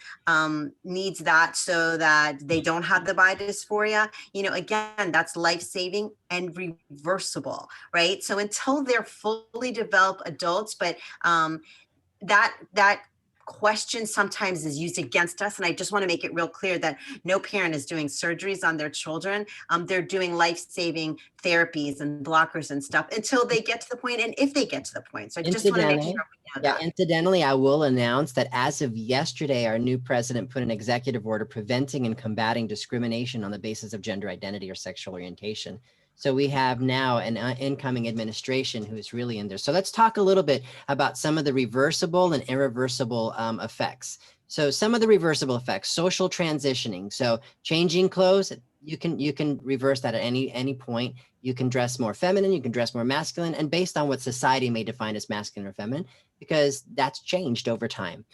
needs that so that they don't have the body dysphoria, again, that's life-saving and reversible, right? So until they're fully developed adults, but that question sometimes is used against us. And I just want to make it real clear that no parent is doing surgeries on their children. They're doing life-saving therapies and blockers and stuff until they get to the point, and if they get to the point. So I just want to make sure we know that. Incidentally, I will announce that as of yesterday, our new president put an executive order preventing and combating discrimination on the basis of gender identity or sexual orientation. So we have now an incoming administration who is really in there. So let's talk a little bit about some of the reversible and irreversible effects. So some of the reversible effects, social transitioning. So changing clothes, you can reverse that at any point. You can dress more feminine, you can dress more masculine, and based on what society may define as masculine or feminine, because that's changed over time.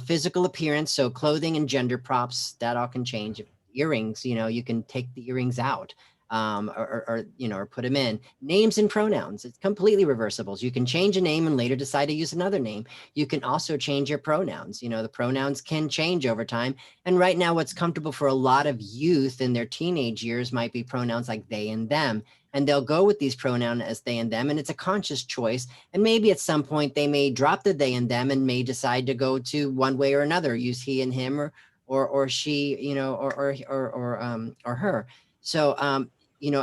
Physical appearance, so clothing and gender props, that all can change. Earrings, you can take the earrings out. Or put them in. Names and pronouns, it's completely reversible. So you can change a name and later decide to use another name. You can also change your pronouns. The pronouns can change over time. And right now, what's comfortable for a lot of youth in their teenage years might be pronouns like they and them. And they'll go with these pronouns as they and them, and it's a conscious choice. And maybe at some point they may drop the they and them and may decide to go to one way or another, use he and him or she, or her. So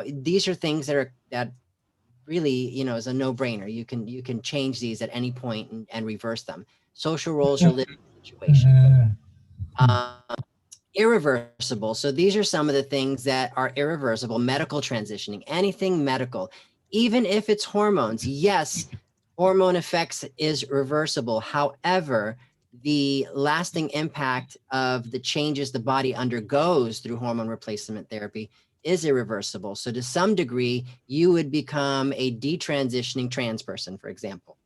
these are things that really, is a no-brainer. You can change these at any point and reverse them. Social roles or living situations. Irreversible. So these are some of the things that are irreversible. Medical transitioning, anything medical, even if it's hormones. Yes, hormone effects is reversible. However, the lasting impact of the changes the body undergoes through hormone replacement therapy is irreversible. So to some degree, you would become a detransitioning trans person, for example.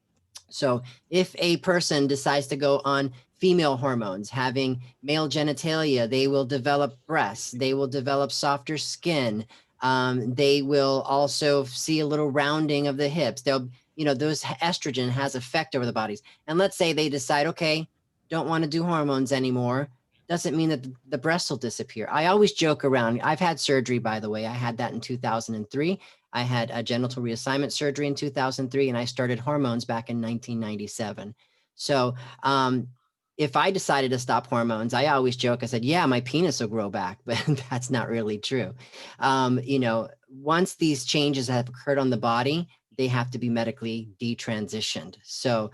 So if a person decides to go on female hormones, having male genitalia, they will develop breasts, they will develop softer skin. They will also see a little rounding of the hips. They'll, those estrogen has effect over the bodies. And let's say they decide, okay, don't want to do hormones anymore. Doesn't mean that the breasts will disappear. I always joke around. I've had surgery, by the way. I had that in 2003. I had a genital reassignment surgery in 2003, and I started hormones back in 1997. So if I decided to stop hormones, I always joke, I said, yeah, my penis will grow back, but that's not really true. Once these changes have occurred on the body, they have to be medically detransitioned. So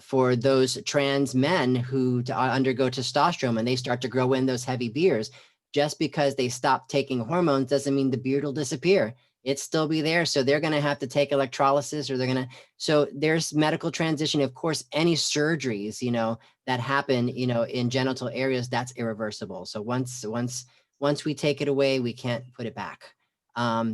for those trans men who undergo testosterone and they start to grow in those heavy beards, just because they stop taking hormones doesn't mean the beard will disappear. It's still be there. So they're going to have to take electrolysis, or so there's medical transition. Of course, any surgeries, that happen, in genital areas, that's irreversible. So once we take it away, we can't put it back.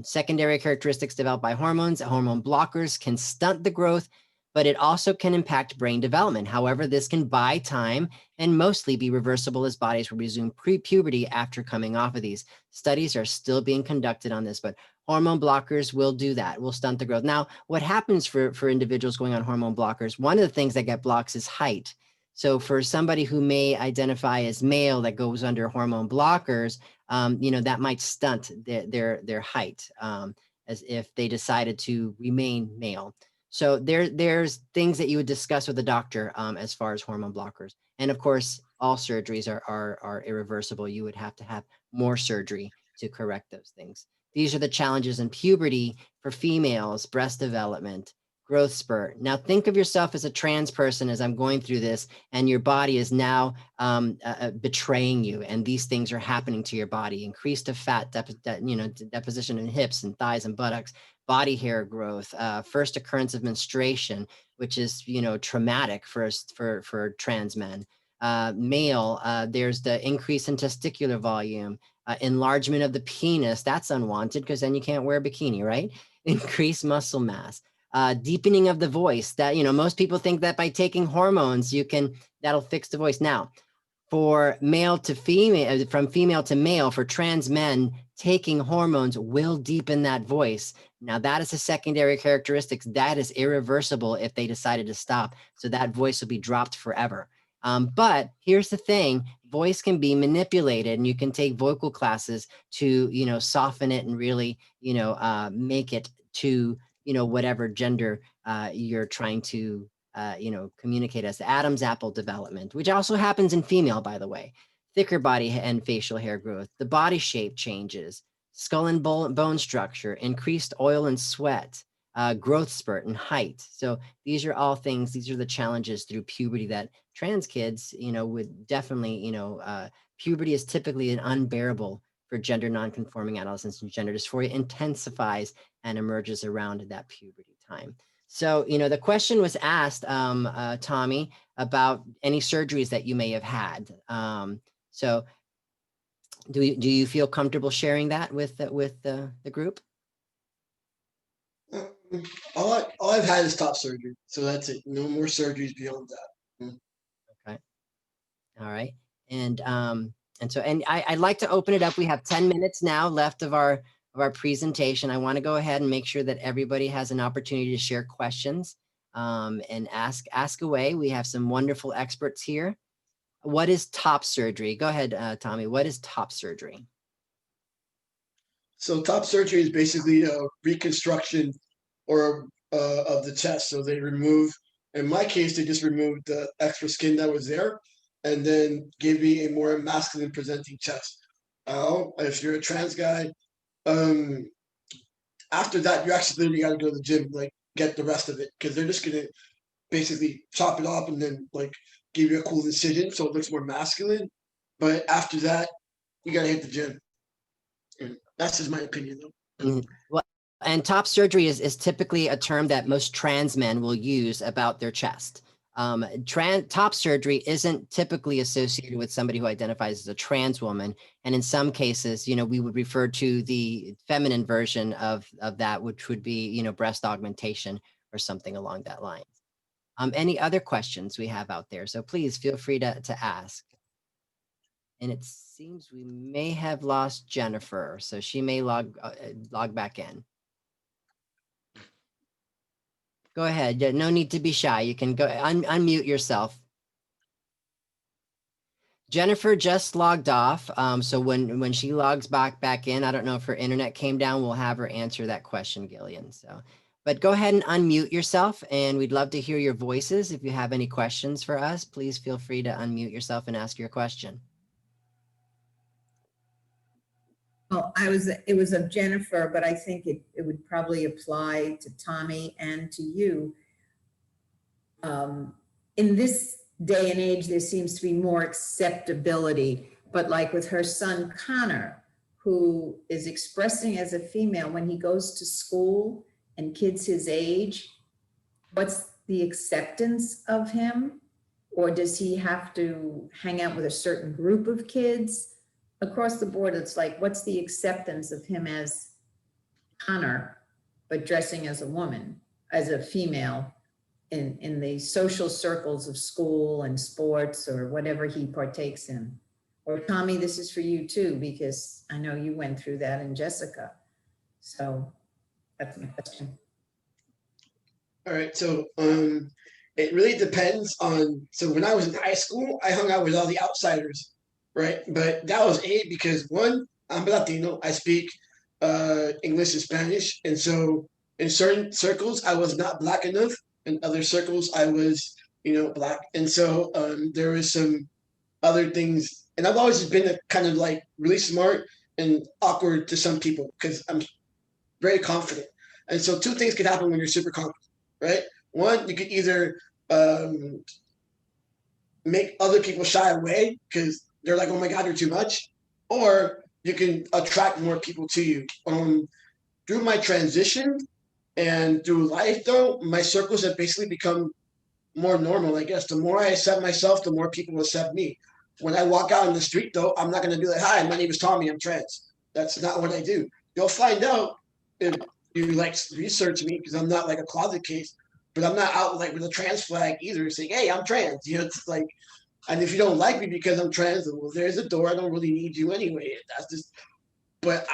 Secondary characteristics developed by hormones, hormone blockers can stunt the growth, but it also can impact brain development. However, this can buy time and mostly be reversible as bodies will resume pre-puberty after coming off of these. Studies are still being conducted on this, but hormone blockers will do that, will stunt the growth. Now, what happens for individuals going on hormone blockers, one of the things that get blocks is height. So for somebody who may identify as male that goes under hormone blockers, that might stunt their height as if they decided to remain male. So there's things that you would discuss with a doctor as far as hormone blockers. And of course, all surgeries are irreversible. You would have to have more surgery to correct those things. These are the challenges in puberty for females, breast development, growth spurt. Now think of yourself as a trans person as I'm going through this, and your body is now betraying you, and these things are happening to your body. Increased fat deposition in hips and thighs and buttocks, body hair growth, first occurrence of menstruation, which is traumatic for trans men. Male, there's the increase in testicular volume, enlargement of the penis. That's unwanted because then you can't wear a bikini, right? Increased muscle mass. Deepening of the voice, that most people think that by taking hormones that'll fix the voice. Now, for male to female, from female to male, for trans men, taking hormones will deepen that voice. Now that is a secondary characteristic that is irreversible if they decided to stop. So that voice will be dropped forever. But here's the thing, voice can be manipulated, and you can take vocal classes to, soften it and really, make it to, whatever gender you're trying to communicate as. The Adam's apple development, which also happens in female, by the way. Thicker body and facial hair growth, the body shape changes, skull and bone structure, increased oil and sweat, growth spurt and height. So these are all things, these are the challenges through puberty that trans kids, would definitely, puberty is typically an unbearable for gender nonconforming adolescents, and gender dysphoria intensifies and emerges around that puberty time. So, the question was asked, Tommy, about any surgeries that you may have had. So do you feel comfortable sharing that with the group? All I've had is top surgery, so that's it. No more surgeries beyond that. Okay. All right. And I'd like to open it up. We have 10 minutes now left of our presentation. I want to go ahead and make sure that everybody has an opportunity to share questions and ask away. We have some wonderful experts here. What is top surgery? Go ahead, Tommy. What is top surgery? So top surgery is basically a reconstruction or of the chest. So they remove, in my case, they just removed the extra skin that was there and then gave me a more masculine presenting chest. If you're a trans guy, after that, you actually literally got to go to the gym, like get the rest of it, because they're just gonna basically chop it off and then like give you a cool incision so it looks more masculine. But after that, you gotta hit the gym. And that's just my opinion, though. Well, and top surgery is typically a term that most trans men will use about their chest. Top surgery isn't typically associated with somebody who identifies as a trans woman. And in some cases, we would refer to the feminine version of that, which would be, breast augmentation or something along that line. Any other questions we have out there? So please feel free to ask. And it seems we may have lost Jennifer, so she may log back in. Go ahead. No need to be shy. You can go unmute yourself. Jennifer just logged off. So when she logs back in, I don't know if her internet came down. We'll have her answer that question, Gillian. So, but go ahead and unmute yourself, and we'd love to hear your voices. If you have any questions for us, please feel free to unmute yourself and ask your question. Well, it was of Jennifer, but I think it would probably apply to Tommy and to you. In this day and age, there seems to be more acceptability, but like with her son, Connor, who is expressing as a female when he goes to school and kids his age, what's the acceptance of him? Or does he have to hang out with a certain group of kids? Across the board, it's like, what's the acceptance of him as Connor, but dressing as a woman, as a female in the social circles of school and sports or whatever he partakes in? Or Tommy, this is for you too, because I know you went through that, and Jessica. So that's my question. All right, so it really depends on, so when I was in high school, I hung out with all the outsiders, right? But that was because one, I'm Latino, I speak English and Spanish. And so in certain circles, I was not Black enough. In other circles, I was, Black. And so there was some other things. And I've always been a kind of like really smart and awkward to some people because I'm very confident. And so two things could happen when you're super confident, right? One, you could either make other people shy away because they're like, oh my God, you're too much. Or you can attract more people to you. Through my transition and through life, though, my circles have basically become more normal, I guess. The more I accept myself, the more people accept me. When I walk out in the street, though, I'm not going to be like, hi, my name is Tommy, I'm trans. That's not what I do. You'll find out if you like research me, because I'm not like a closet case, but I'm not out like with a trans flag either saying, hey, I'm trans. It's like, And if you don't like me because I'm trans, well, there's a door. I don't really need you anyway. That's just, but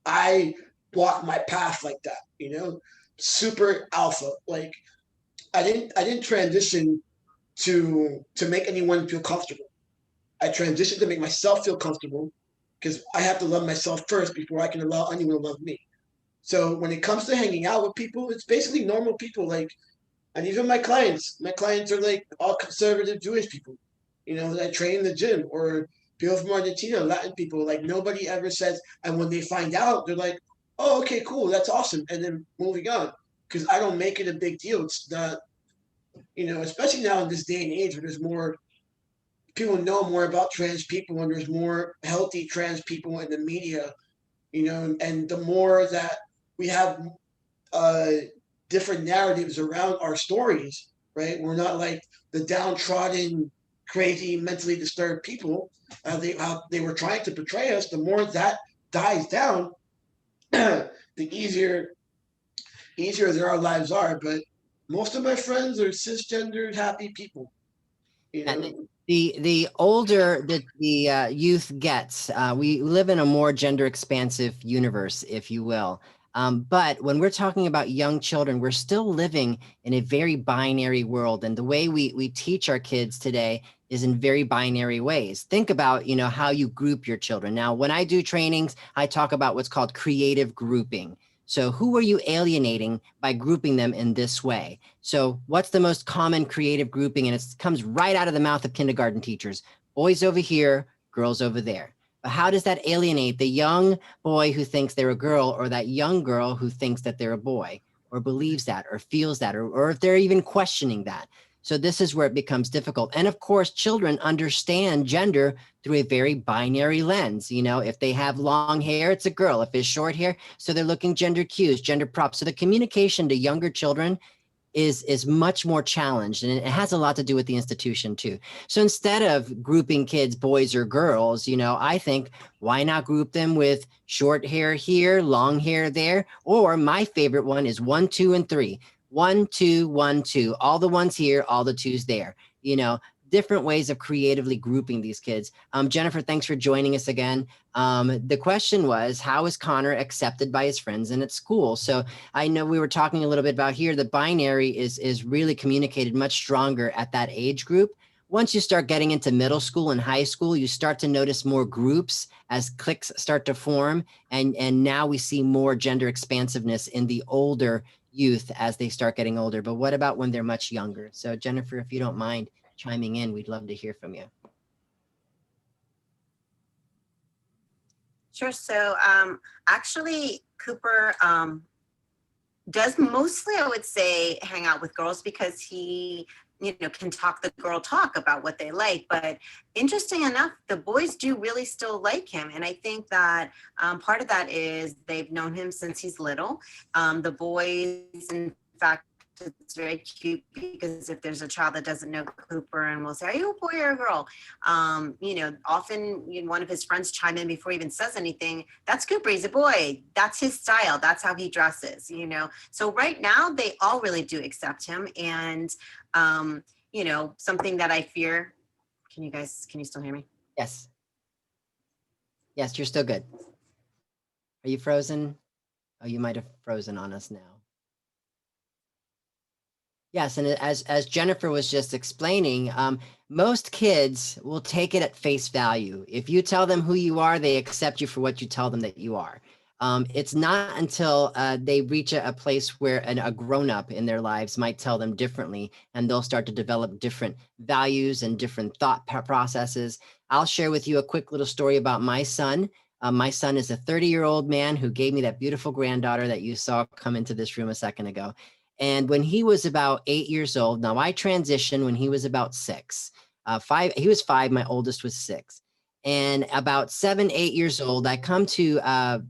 I walk my path like that, super alpha. Like I didn't transition to make anyone feel comfortable. I transitioned to make myself feel comfortable because I have to love myself first before I can allow anyone to love me. So when it comes to hanging out with people, it's basically normal people. Like, and even my clients are like all conservative Jewish people, that I train in the gym, or people from Argentina, Latin people. Like nobody ever says, and when they find out, they're like, "Oh, okay, cool, that's awesome," and then moving on. Because I don't make it a big deal. It's not, especially now in this day and age where there's more people know more about trans people and there's more healthy trans people in the media, and the more that we have uh, different narratives around our stories, right? We're not like the downtrodden, crazy, mentally disturbed people how they were trying to portray us. The more that dies down, the easier our lives are. But most of my friends are cisgendered, happy people. And the older the youth gets, we live in a more gender expansive universe, if you will. But when we're talking about young children, we're still living in a very binary world. And the way we teach our kids today is in very binary ways. Think about, how you group your children. Now, when I do trainings, I talk about what's called creative grouping. So who are you alienating by grouping them in this way? So what's the most common creative grouping? And it comes right out of the mouth of kindergarten teachers. Boys over here, girls over there. But how does that alienate the young boy who thinks they're a girl, or that young girl who thinks that they're a boy, or believes that, or feels that, or if they're even questioning that? So this is where it becomes difficult. And of course, children understand gender through a very binary lens. If they have long hair, it's a girl. If it's short hair, so they're looking gender cues, gender props. So the communication to younger children is much more challenged, and it has a lot to do with the institution too. So instead of grouping kids boys or girls, I think, why not group them with short hair here, long hair there? Or my favorite one is 1, 2, and 3. 1, 2, 1, 2. All the ones here, all the twos there. Different ways of creatively grouping these kids. Jennifer, thanks for joining us again. The question was, how is Connor accepted by his friends and at school? So I know we were talking a little bit about here, the binary is really communicated much stronger at that age group. Once you start getting into middle school and high school, you start to notice more groups as cliques start to form. And now we see more gender expansiveness in the older youth as they start getting older. But what about when they're much younger? So Jennifer, if you don't mind chiming in, we'd love to hear from you. Sure. So actually, Cooper does mostly, I would say, hang out with girls because he, can talk the girl talk about what they like. But interesting enough, the boys do really still like him. And I think that part of that is they've known him since he's little. The boys, in fact, it's very cute because if there's a child that doesn't know Cooper and will say, "Are you a boy or a girl?" Often one of his friends chime in before he even says anything. "That's Cooper. He's a boy. That's his style. That's how he dresses." So right now they all really do accept him, and something that I fear. Can you still hear me? Yes. Yes, you're still good. Are you frozen? Oh, you might have frozen on us now. Yes, and as Jennifer was just explaining, most kids will take it at face value. If you tell them who you are, they accept you for what you tell them that you are. It's not until they reach a place where a grown-up in their lives might tell them differently, and they'll start to develop different values and different thought processes. I'll share with you a quick little story about my son. My son is a 30-year-old man who gave me that beautiful granddaughter that you saw come into this room a second ago. And when he was about 8 years old, now I transitioned when he was about 6. He was 5, my oldest was 6. And about 7, 8 years old, I come to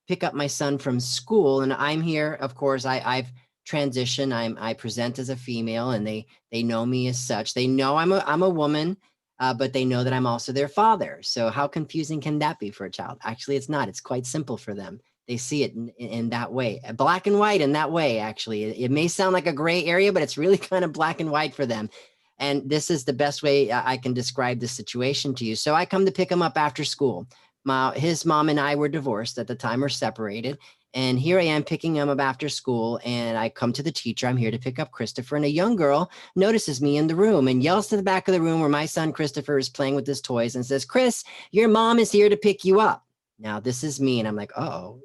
pick up my son from school, and I'm here. Of course, I've transitioned. I present as a female, and they know me as such. They know I'm a woman, but they know that I'm also their father. So how confusing can that be for a child? Actually, it's not. It's quite simple for them. They see it in that way, black and white in that way, actually. It may sound like a gray area, but it's really kind of black and white for them. And this is the best way I can describe the situation to you. So I come to pick him up after school. His mom and I were divorced at the time, or separated. And here I am picking him up after school. And I come to the teacher. I'm here to pick up Christopher. And a young girl notices me in the room and yells to the back of the room where my son Christopher is playing with his toys and says, "Chris, your mom is here to pick you up." Now this is me, and I'm like, oh,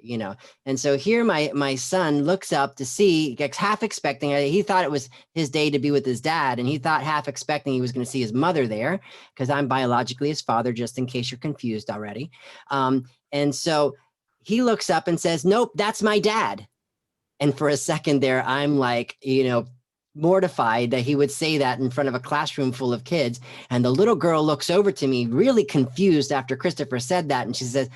And so here my son looks up to see, gets half expecting. He thought it was his day to be with his dad, and he thought half expecting he was going to see his mother there, because I'm biologically his father, just in case you're confused already. And so he looks up and says, "Nope, that's my dad." And for a second there, I'm like, mortified that he would say that in front of a classroom full of kids. And the little girl looks over to me really confused after Christopher said that. And she says,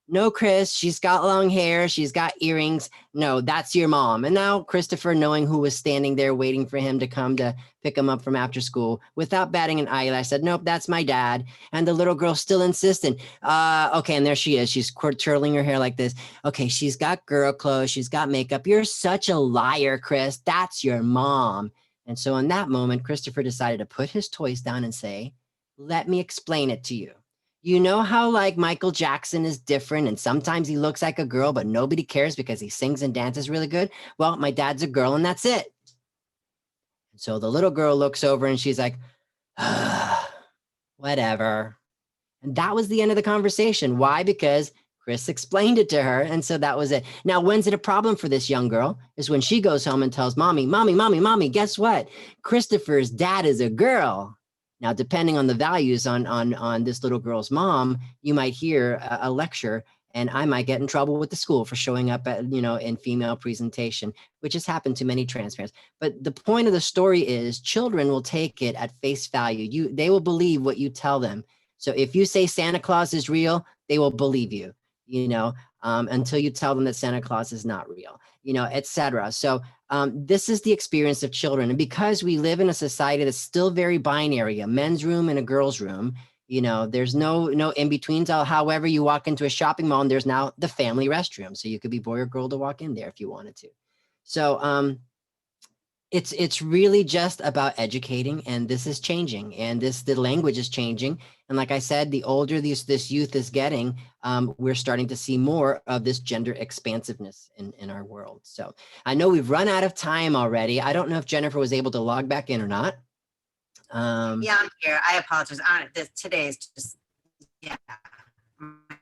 "No, Chris, she's got long hair. She's got earrings. No, that's your mom." And now Christopher, knowing who was standing there waiting for him to come to pick him up from after school, without batting an eyelash, said, "Nope, that's my dad." And the little girl still insistent. Okay, and there she is. She's twirling her hair like this. "Okay, she's got girl clothes. She's got makeup. You're such a liar, Chris. That's your mom." And so in that moment, Christopher decided to put his toys down and say, "Let me explain it to you. You know how like Michael Jackson is different and sometimes he looks like a girl, but nobody cares because he sings and dances really good? Well, my dad's a girl and that's it." And so the little girl looks over and she's like, "Whatever." And that was the end of the conversation. Why? Because Chris explained it to her. And so that was it. Now, when's it a problem for this young girl? Is when she goes home and tells mommy, "Mommy, guess what? Christopher's dad is a girl." Now, depending on the values on this little girl's mom, you might hear a lecture, and I might get in trouble with the school for showing up at, in female presentation, which has happened to many trans parents. But the point of the story is children will take it at face value. They will believe what you tell them. So if you say Santa Claus is real, they will believe you, until you tell them that Santa Claus is not real, etc. So this is the experience of children. And because we live in a society that's still very binary, a men's room and a girl's room, there's no in-betweens. However, you walk into a shopping mall and there's now the family restroom. So you could be boy or girl to walk in there if you wanted to. So it's really just about educating, and this is changing, and the language is changing. And like I said, the older this youth is getting, we're starting to see more of this gender expansiveness in our world. So I know we've run out of time already. I don't know if Jennifer was able to log back in or not. Yeah, I'm here. I apologize. Today is just, yeah, my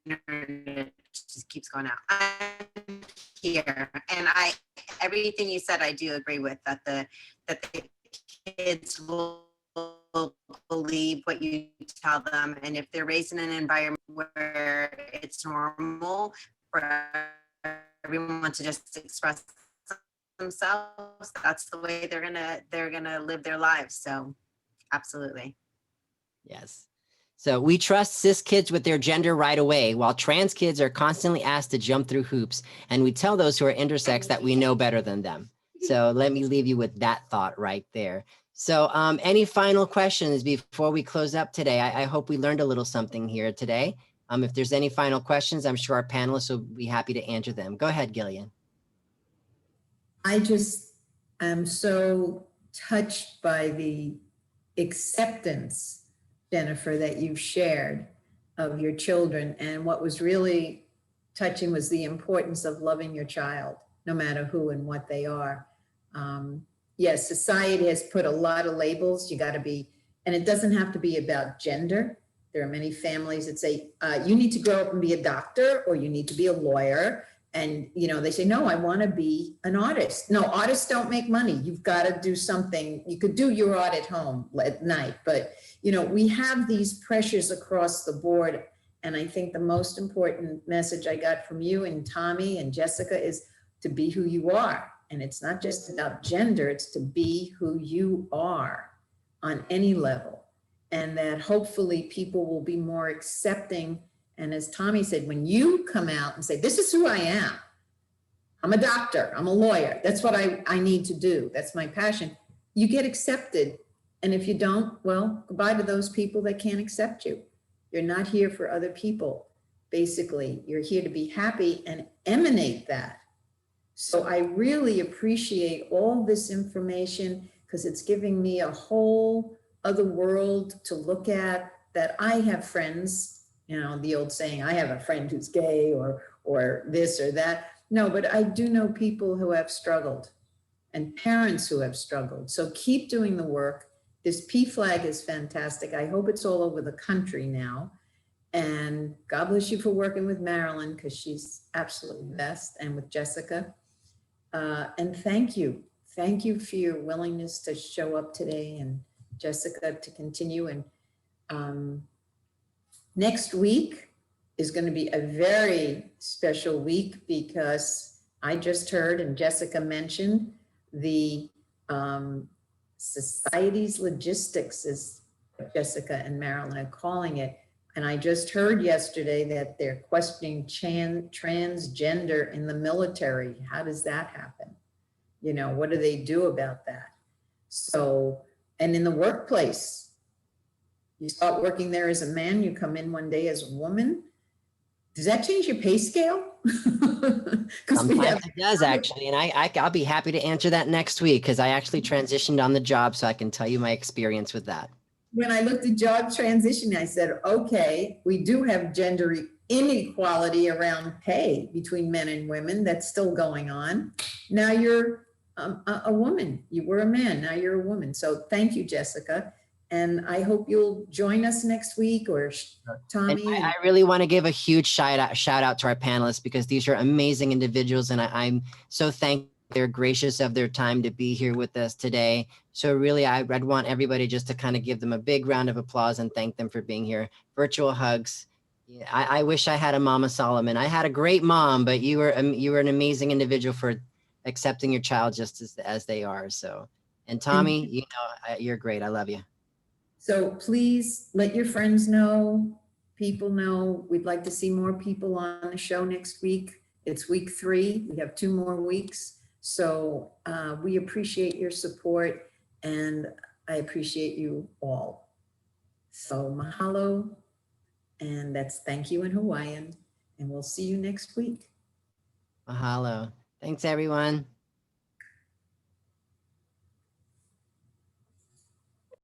internet just keeps going out. I'm here, and everything you said, I do agree with, that the kids will believe what you tell them, and if they're raised in an environment where it's normal for everyone to just express themselves, that's the way they're gonna live their lives. So absolutely. Yes. So we trust cis kids with their gender right away, while trans kids are constantly asked to jump through hoops. And we tell those who are intersex that we know better than them. So let me leave you with that thought right there. So any final questions before we close up today? I hope we learned a little something here today. If there's any final questions, I'm sure our panelists will be happy to answer them. Go ahead, Gillian. I just am so touched by the acceptance, Jennifer, that you've shared of your children. And what was really touching was the importance of loving your child, no matter who and what they are. Yes, society has put a lot of labels. You got to be, and it doesn't have to be about gender. There are many families that say, you need to grow up and be a doctor, or you need to be a lawyer. And, they say, no, I want to be an artist. No, artists don't make money. You've got to do something. You could do your art at home at night. But, we have these pressures across the board. And I think the most important message I got from you and Tommy and Jessica is to be who you are. And it's not just about gender, it's to be who you are on any level. And that hopefully people will be more accepting. And as Tommy said, when you come out and say, this is who I am, I'm a doctor, I'm a lawyer, that's what I need to do, that's my passion, you get accepted. And if you don't, well, goodbye to those people that can't accept you. You're not here for other people. Basically, you're here to be happy and emanate that. So I really appreciate all this information because it's giving me a whole other world to look at, that I have friends, you know, the old saying, I have a friend who's gay or this or that. No, but I do know people who have struggled and parents who have struggled. So keep doing the work. This PFLAG is fantastic. I hope it's all over the country now. And God bless you for working with Marilyn, because she's absolutely the best, and with Jessica. And thank you. Thank you for your willingness to show up today, and Jessica to continue. And next week is going to be a very special week, because I just heard, and Jessica mentioned, the society's logistics is what Jessica and Marilyn are calling it. And I just heard yesterday that they're questioning transgender in the military. How does that happen? You know, what do they do about that? So, and in the workplace, you start working there as a man, you come in one day as a woman. Does that change your pay scale? Sometimes it does, actually. And I'll be happy to answer that next week, because I actually transitioned on the job, so I can tell you my experience with that. When I looked at job transition, I said, okay, we do have gender inequality around pay between men and women. That's still going on. Now you're a woman. You were a man. Now you're a woman. So thank you, Jessica. And I hope you'll join us next week, or Tommy. And I really want to give a huge shout out to our panelists, because these are amazing individuals, and I'm so thankful they're gracious of their time to be here with us today. So really, I'd want everybody just to kind of give them a big round of applause and thank them for being here. Virtual hugs. Yeah, I wish I had a Mama Solomon. I had a great mom, but you were an amazing individual for accepting your child just as they are. So, and Tommy, you know, you're great. I love you. So please let your friends know, people know. We'd like to see more people on the show next week. It's week 3. We have 2 more weeks. So we appreciate your support, and I appreciate you all. So mahalo, and that's thank you in Hawaiian, and we'll see you next week. Mahalo. Thanks, everyone.